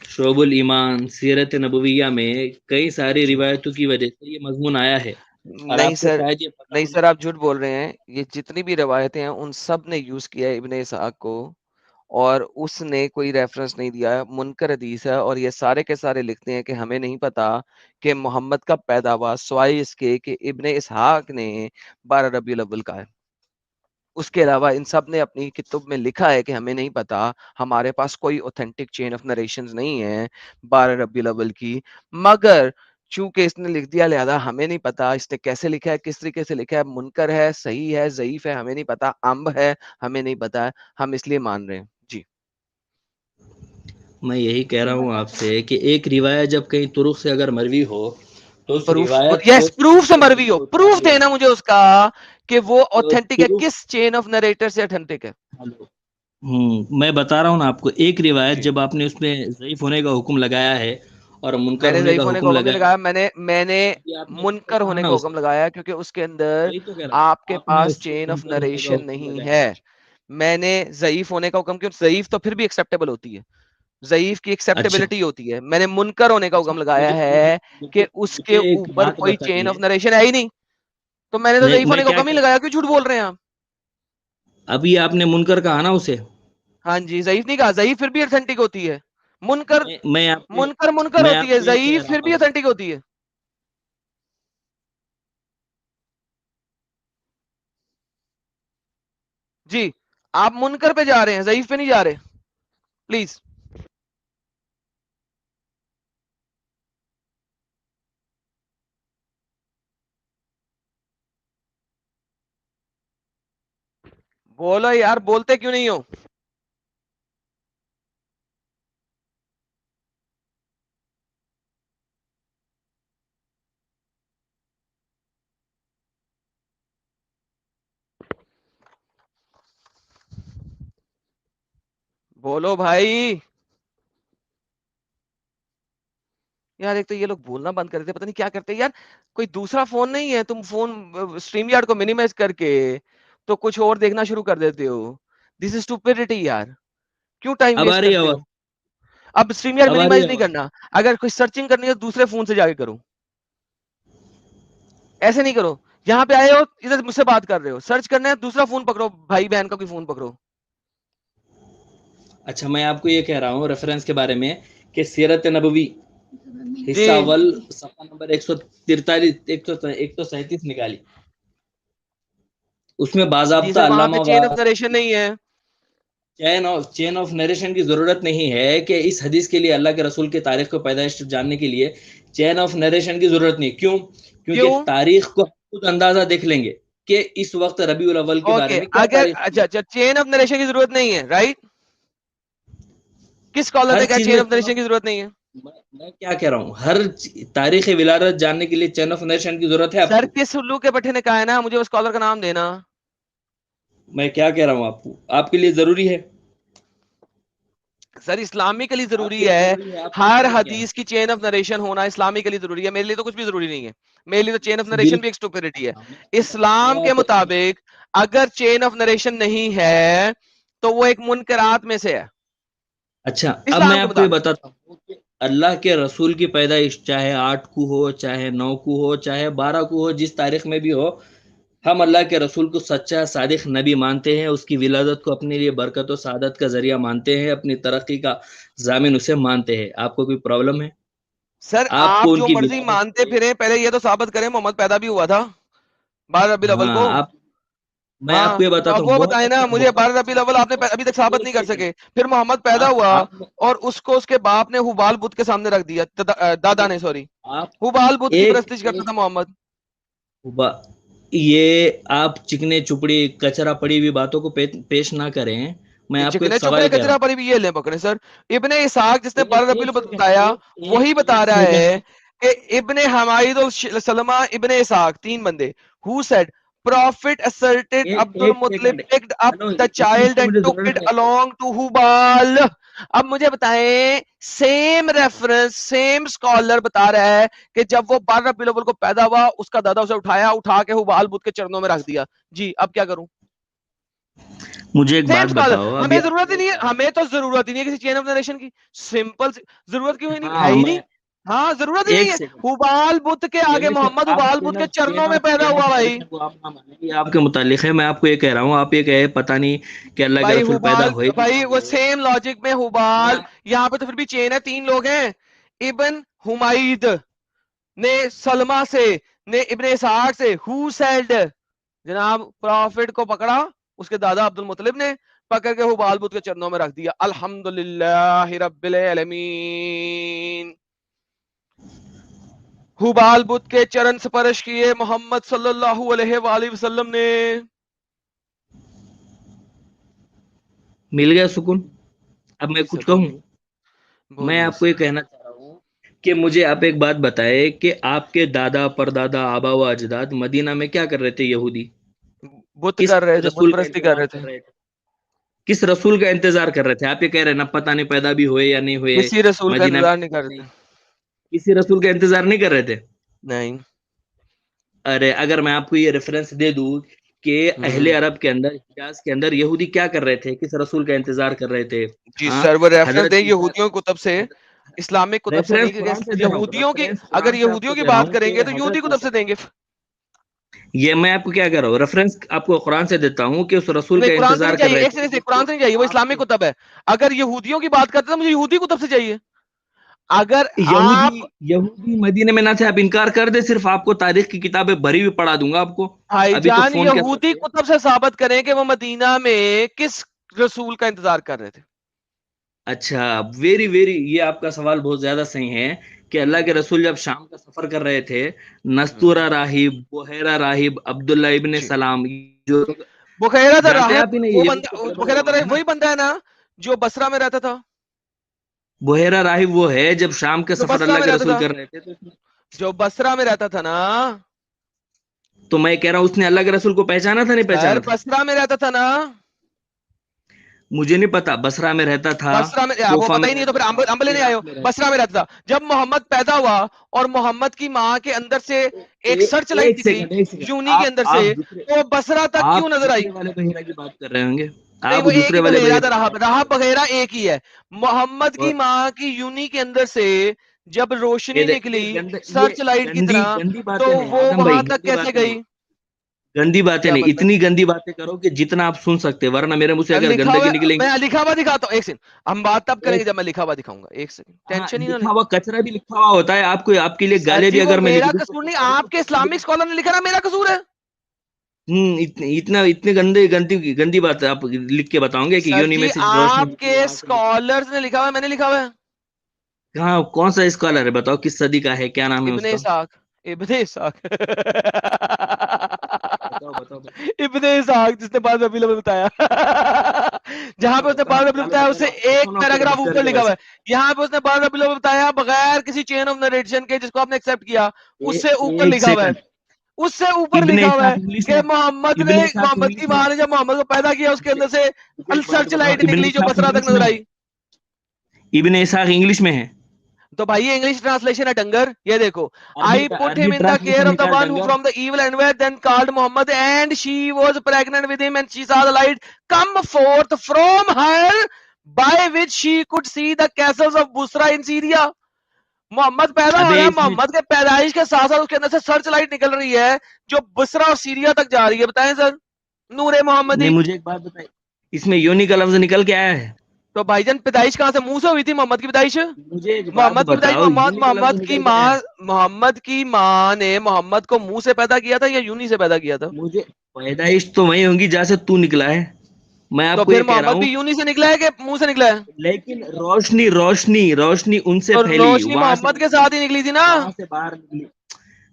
شعب الایمان, سیرت نبویہ میں کئی ساری روایتوں کی وجہ سے یہ مضمون آیا ہے, اور نہیں آپ کو سر, شاید یہ پتہ نہیں ہونا سر, آپ چاہیے. جھوٹ بول رہے ہیں. یہ جتنی بھی روایتیں ہیں ان سب نے یوز کیا ہے ابن اسحاق کو, اور اس نے کوئی ریفرنس نہیں دیا. منکر حدیث ہے, اور یہ سارے کے سارے لکھتے ہیں کہ ہمیں نہیں پتا کہ محمد کا پیدا ہوا سوائے اس کے کہ ابن اسحاق نے 12 ربیع الاول کا ہے. اس کے علاوہ ان سب نے اپنی کتب میں لکھا ہے کہ ہمیں نہیں پتا, ہمارے پاس کوئی اوتھینٹک چین آف نریشنز نہیں ہے 12 ربیع الاول کی, مگر چونکہ اس نے لکھ دیا لہذا ہمیں نہیں پتا اس نے کیسے لکھا ہے, کس طریقے سے لکھا ہے, منکر ہے, صحیح ہے, ضعیف ہے, ہمیں نہیں پتا, امب ہے, ہمیں نہیں پتا, ہم اس لیے مان رہے ہیں. جی میں یہی کہہ رہا ہوں آپ سے کہ ایک روایت جب کئی طرق سے اگر مروی ہو تو اس پروف, روایت کو یس پروف سے مروی ہو, اتار پروف لیا دینا جائے. مجھے اس کا کہ وہ تو اوتھینٹک ہے, proof- کس چین آف نریٹر سے اوتھینٹک ہے. میں بتا رہا ہوں نا آپ کو, ایک روایت جی جب آپ نے اس میں ضعیف ہونے کا حکم لگایا ہے اور منکر میں نے ہونے ضعیف کا ہونے حکم کا حکم نہیں لگایا لگایا, میں نے ابھی آپ نے منکر کہا ہونے نا کا اسے, حکم لگایا کیونکہ اس کے اندر وہی تو کہہ رہا ہوں, آپ کے آپ نے پاس اس سے چین آف منکر ہونے کا نریشن حکم نہیں لگایا. ہے. میں نے ضعیف ہونے کا حکم, کیوں ضعیف تو پھر بھی ایکسیپٹیبل ہوتی ہے, ضعیف کی اچھا ایکسیپٹیبلٹی ہوتی ہے. میں نے منکر ہونے کا اچھا, حکم لگایا ہے کہ اس کے مجھے ایک اوپر بات کوئی چین بتائیے. آف نریشن ہے ہی نہیں, تو میں نے تو ضعیف میں ہونے کا کیا حکم ہی کہہ لگایا. کیوں جھوٹ بول رہے ہیں آپ؟ ابھی آپ نے منکر کہا نا اسے, ہاں جی, ضعیف نہیں کہا, ضعیف پھر بھی اتھینٹک ہوتی ہے. منکر منکر میں ہوتی آپ ہے, کو یہ کہہ ضعیف پھر رہا بھی ہوں, اتھینٹک ہوتی ہے. جی آپ منکر پہ جا رہے ہیں, ضعیف پہ نہیں جا رہے پلیز. بولو یار, بولتے کیوں نہیں ہو؟ بولو بھائی. یار ایک تو یہ لوگ بولنا بند کر دیتے, پتہ نہیں کیا کرتے یار. کوئی دوسرا فون نہیں ہے, تم فون اسٹریم یارڈ کو منیمائز کر کے تو کچھ اور دیکھنا شروع کر دیتے ہو. دس از اسٹوپڈٹی یار, کیوں ٹائم اب آ ویسٹ رہی ہے کرتے ہو؟ آواز, اب اسٹریم یارڈ اب آ رہی منیمائز ہے نہیں آواز. کرنا, اگر کوئی سرچنگ کرنی ہے تو دوسرے فون سے جا کے کرو, ایسے نہیں کرو. یہاں پہ آئے ہو, ادھر مجھ سے بات کر رہے ہو, سرچ کرنا ہے دوسرا فون پکڑو, بھائی بہن کا کوئی فون پکڑو. اچھا, میں آپ کو یہ کہہ رہا ہوں ریفرنس کے بارے میں کہ سیرت نبوی حصہ جی اول صفحہ نمبر 137 نکالی, اس میں جی باضابطہ سر, وہاں پہ علامہ چین آف نریشن نہیں ہے. چین آف نریشن کی ضرورت نہیں ہے کہ اس حدیث کے لیے اللہ کے رسول کی تاریخ کو پیدائش جاننے کے لیے چین آف نریشن کی ضرورت نہیں. کیوں؟ کیونکہ کیوں؟ تاریخ کو خود اندازہ دیکھ لیں گے کہ اس وقت ربیع الاول کے بارے اوکے, میں کیا اگر تاریخ تھی. اچھا چین آف نریشن کی ضرورت نہیں ہے, رائٹ؟ کس کالر ہر نے کہا چیز چین میں آف نریشن کی ضرورت نہیں ہے؟ میں کیا کہہ رہا ہوں, ہر تاریخ ولادت جاننے کے لیے چین آف نریشن کی ضرورت ہے آپ سر کو. کس الو کے بٹھے نے کہا ہے نا, مجھے اس کالر کا نام دینا. میں کیا کہہ رہا ہوں آپ کو, آپ کے لیے ضروری ہے. سر اسلامکلی ضروری ہے ہر حدیث کی چین آف نریشن ہونا اسلامکلی ضروری ہے. میرے لیے تو کچھ بھی ضروری نہیں ہے, میرے لیے تو چین آف نریشن بھی ایک اسٹوپڈیٹی ہے. اسلام کے مطابق اگر چین آف نریشن نہیں ہے تو وہ ایک منکرات میں سے ہے. اچھا اب میں آپ کو یہ بتاتا ہوں کہ اللہ کے رسول کی پیدائش چاہے 8 کو ہو, چاہے 9 کو ہو, چاہے 12 کو ہو, جس تاریخ میں بھی ہو, ہم اللہ کے رسول کو سچا صادق نبی مانتے ہیں, اس کی ولادت کو اپنے لیے برکت و سعادت کا ذریعہ مانتے ہیں, اپنی ترقی کا ضامن اسے مانتے ہیں. آپ کو کوئی پرابلم ہے؟ سر آپ جو مرضی مانتے پھریں, پہلے یہ تو ثابت کریں محمد پیدا بھی ہوا تھا 12 ربیع الاول کو. میں آپ کو یہ بتاتا ہوں, وہ بتائیں نا مجھے 12 ربیع الاول آپ نے ابھی تک ثابت نہیں کر سکے. پھر محمد پیدا ہوا اور اس کو اس کے باپ نے حبال بت کے سامنے رکھ دیا, دادا نے, سوری حبال بت کی پرستش کرتا تھا محمد. یہ آپ چکنے چپڑی کچرا پڑی ہوئی باتوں کو پیش نہ کریں. میں آپ کو ایک سوال کہہ رہا ہوں. پڑی بھی یہ لیں پکڑے سر. ابن اسحاق جس نے 12 ربیع الاول بتایا وہی بتا رہا ہے کہ ابن حمائد سلمہ ابن اسحاق 3 بندے who said prophet asserted Abdul Muttalib picked up the child and took it along to Hubal. اب مجھے بتائیں سیم ریفرنس سیم اسکالر بتا رہا ہے کہ جب وہ 12 ربیع الاول کو پیدا ہوا اس کا دادا اسے اٹھا کے حبال بت کے چرنوں میں رکھ دیا. جی اب کیا کروں؟ مجھے ایک بات بتاؤ. ہمیں ضرورت ہی نہیں ہے, ہمیں تو ضرورت ہی نہیں ہے کسی چین آف نریشن کی. سمپل ضرورت کیوں ہے ہی نہیں. ہاں ضرورت ہی نہیں ہے. حبال بت کے آگے محمد حبال بت کے چرنوں میں پیدا ہوا بھائی. یہ آپ کے متعلق ہے, میں آپ کو یہ کہہ رہا ہوں, آپ یہ کہے پتہ نہیں کہ اللہ کے رسول پیدا ہوئے. بھائی وہ سیم لاجک میں حبال, یہاں پہ تو پھر بھی چین ہے, 3 لوگ ہیں. ابن حمید نے سلمہ سے نے ابن اسحاق سے who said جناب پروفٹ کو پکڑا, اس کے دادا عبد المطلب نے پکڑ کے حبال بت کے چرنوں میں رکھ دیا. الحمدللہ رب العالمین. حبال بت کے چرن سپرش کیے محمد صلی اللہ علیہ وآلہ وسلم نے. مل گیا سکون. اب میں کچھ کہوں, میں آپ کو یہ کہنا چاہ رہا ہوں کہ مجھے آپ ایک بات بتائے کہ آپ کے دادا پردادا آبا و اجداد مدینہ میں کیا کر رہے تھے؟ یہودی بت کر رہے تھے, بت پرستی کر رہے تھے. کس رسول کا انتظار کر رہے تھے؟ آپ یہ کہہ رہے ہیں نا پتہ نہیں پیدا بھی ہوئے یا نہیں ہوئے. کسی رسول کا انتظار نہیں کر رہے تھے. کسی رسول کا انتظار نہیں کر رہے تھے؟ نہیں. ارے اگر میں آپ کو یہ ریفرنس دے دوں کہ اہل عرب کے اندر, حجاز کے اندر یہودی کیا کر رہے تھے, کس رسول کا انتظار کر رہے تھے؟ جی سر وہ ریفرنس دیں یہودیوں کتب سے, اسلامک کتب سے نہیں. یہودیوں کی اگر یہودیوں کی بات کریں گے تو یہودی کتب سے دیں گے. یہ میں آپ کو کیا کر رہا ہوں, ریفرنس آپ کو قرآن سے دیتا ہوں کہ اس رسول کا انتظار کر رہے تھے. قرآن سے نہیں چاہیے, وہ اسلامک کتب ہے. اگر یہودیوں کی بات کرتے تو مجھے یہودی کتب سے چاہیے. اگر یہودی مدینے میں نہ تھے, آپ انکار کر دیں, صرف آپ کو تاریخ کی کتابیں بھری ہوئی پڑھا دوں گا آپ کو. جان یہودی کتب سے ثابت کریں کہ وہ مدینہ میں کس رسول کا انتظار کر رہے تھے. اچھا ویری ویری, یہ آپ کا سوال بہت زیادہ صحیح ہے کہ اللہ کے رسول جب شام کا سفر کر رہے تھے, نستورہ راہب, بحیرہ راہب, عبداللہ ابن سلام, جو بحیرہ راہب وہی بندہ ہے نا جو بصرہ میں رہتا تھا. بحیرہ راہب وہ ہے جب شام کے سفر اللہ کے رسول کر رہے تھے, جو بصرہ میں رہتا تھا نا. تو میں کہہ رہا ہوں اس نے اللہ کے رسول کو پہچانا تھا نہیں پہچانا؟ بصرہ میں رہتا تھا نا. مجھے نہیں پتا, بصرہ میں رہتا تھا. بصرہ میں وہ پتہ ہی نہیں, تو پھر امبلے نہیں آئے. بصرہ میں رہتا تھا. جب محمد پیدا ہوا اور محمد کی ماں کے اندر سے ایک سرچ لائٹ نکلی یونی کے اندر سے, تو بصرہ تک کیوں نظر آئی؟ بحیرہ کی بات کر رہے ہوں گے وہ ایک راہب بحیرہ ایک ہی ہے. محمد کی ماں کی یونی کے اندر سے جب روشنی نکلی سرچ لائٹ کی طرح, تو وہ وہاں تک کیسے گئی؟ گندی باتیں نہیں, اتنی گندی باتیں کرو کہ جتنا آپ سن سکتے, ورنہ میرے منہ سے اگر گندگی نکلیں گی. میں لکھا ہوا دکھاتا ہوں, ایک سیکنڈ, ہم بات تب کریں گے جب میں لکھا ہوا دکھاؤں گا. ایک سیکنڈ, ٹینشن ہی نہ لیں. کچرا بھی لکھا ہوا ہوتا ہے, آپ کو آپ کے لیے گالے بھی اگر میں میرا قصور نہیں, آپ کے اسلامک اسکالر نے لکھا نا, میرا قصور ہے. اتنے گندی بات آپ لکھ کے بتاؤں گے کہ یونی میں آپ کے اسکالرز نے لکھا ہوا ہے, میں نے لکھا ہوا ہے. کہاں, کون سا اسکالر ہے بتاؤ, کس صدی کا ہے, کیا نام ہے ابن اسحاق. ابن اسحاق ابن اسحاق جس نے 12 ربیع الاول بتایا, جہاں پہ اس نے 12 ربیع الاول بتایا اس سے ایک پیراگراف اوپر لکھا ہوا ہے. یہاں پہ اس نے 12 ربیع الاول بتایا بغیر کسی چین آف نریشن کے, جس کو آپ نے ایکسپٹ کیا, اس سے اوپر لکھا ہوا ہے. اس سے اوپر لکھا ہوا ہے کہ محمد کی ماں نے جب محمد کو پیدا کیا اس کے اندر سے سرچ لائٹ نکلی جو بصرہ تک نظر آئی. ابن اسحاق انگلش میں ہے. تو بھائی یہ انگلش ٹرانسلیشن ہے ڈنگر. یہ دیکھو, I put him in the translation care of the نکال one who ڈنگر. from the evil and then called Muhammad, and she was pregnant with him, and she saw the light come forth from her, by which she could see the castles of Busra in Syria. محمد پیدا ہو ابے رہا ہے, اس میں محمد کے پیدائش کے ساتھ ساتھ اس کے اندر سے سرچ لائٹ نکل رہی ہے جو بسرا اور سیریا تک جا رہی ہے. بتائیں سر, نور محمدی. نہیں, مجھے ایک بات بتائی, اس میں یونی کا لفظ نکل کے آیا ہے. تو بھائی جان پیدائش کہاں سے, منہ سے ہوئی تھی محمد کی پیدائش؟ مجھے ایک بات محمد کی پیدائش بتاؤ, یونی کا لفظ نکل کے آیا ہے. محمد کی ماں نے محمد کو منہ سے پیدا کیا تھا یا یونی سے پیدا کیا تھا؟ مجھے پیدائش تو وہی ہوگی جہاں سے تو نکلا ہے. میں تو آپ کو پھر یہ کہہ رہا محمد ہوں, بھی یونی سے نکلا ہے کہ منہ سے نکلا ہے؟ لیکن روشنی روشنی روشنی ان سے تو پھیلی, روشنی وہاں سے محمد کے ساتھ ہی نکلی تھی نا. وہاں سے باہر نکلی,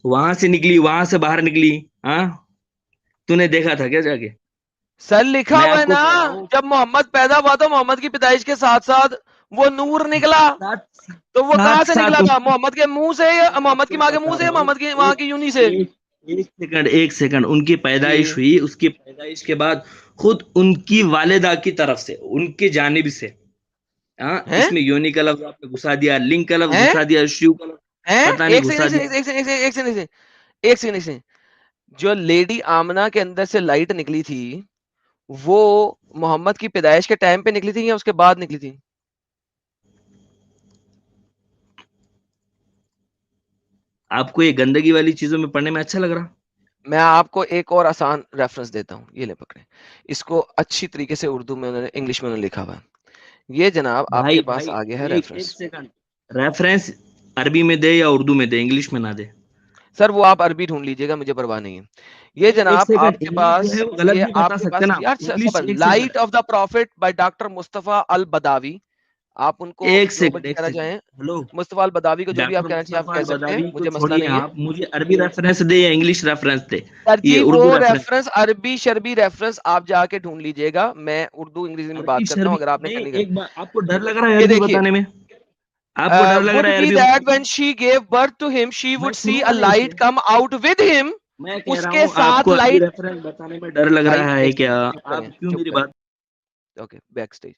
وہاں سے نکلی, وہاں سے باہر نکلی. ہاں, تو نے دیکھا تھا کیا جا کے؟ سر لکھا میں ہوا ہے آپ کو نا, کہہ رہا ہوں, جب محمد پیدا ہوا تو محمد کی پیدائش کے ساتھ ساتھ وہ نور نکلا. تو وہ کہاں سے نکلا تھا, محمد کے منہ سے یا محمد کی ماں کے منہ سے یا محمد کی ماں کی یونی سے؟ ایک سیکنڈ, ان کی پیدائش ہوئی, اس کی پیدائش کے بعد خود ان کی والدہ کی طرف سے, ان کی جانب سے, ہاں, اس میں یونی کا لفظ آپ نے گھسا دیا, لنگ کا لفظ گھسا دیا, شیو کا لفظ پتہ نہیں گھسا دیا. ایک سیکنڈ, جو لیڈی آمنہ کے اندر سے لائٹ نکلی تھی وہ محمد کی پیدائش کے ٹائم پہ نکلی تھی یا اس کے بعد نکلی تھی؟ آپ کو یہ گندگی والی چیزوں میں پڑھنے میں اچھا لگ رہا؟ میں آپ کو ایک اور آسان ریفرنس دیتا ہوں, یہ لے پکڑے, اس کو اچھی طریقے سے اردو میں انگلش میں لکھا ہوا ہے. یہ جناب آپ کے پاس آ گیا ہے ریفرنس. ریفرنس عربی میں دے یا اردو میں دے, انگلش میں نہ دے. سر وہ آپ عربی ڈھونڈ لیجئے گا, مجھے پرواہ نہیں ہے. یہ جناب آپ کے پاس, یہ آپ کے پاس light of the Prophet by Doctor Mustafa Al Badawi. آپ ان کو جو بھی کہنا چاہیں, مصطفیٰ البداوی کو جو بھی آپ کہنا چاہیں آپ کہہ سکتے ہیں, مجھے مسئلہ نہیں ہے. مجھے عربی ریفرنس دے یا انگلش ریفرنس دے. سر جی یہ وہ اردو ریفرنس عربی شربی ریفرنس آپ جا کے ڈھونڈ لیجئے گا, میں اردو انگریزی میں بات کرتا ہوں. اگر آپ نے کرنی ایک بات, آپ کو ڈر لگ رہا ہے عربی بتانے میں؟ آپ کو ڈر لگ would رہا ہے be عربی that when she gave birth to him she would see a light come out with him. میں کہہ اس رہا کے ہوں آپ ساتھ کو عربی لائٹ. ریفرنس بتانے میں ڈر لگ رہا ہے کیا؟ آپ کیوں میری بات, اوکے بیک سٹیج.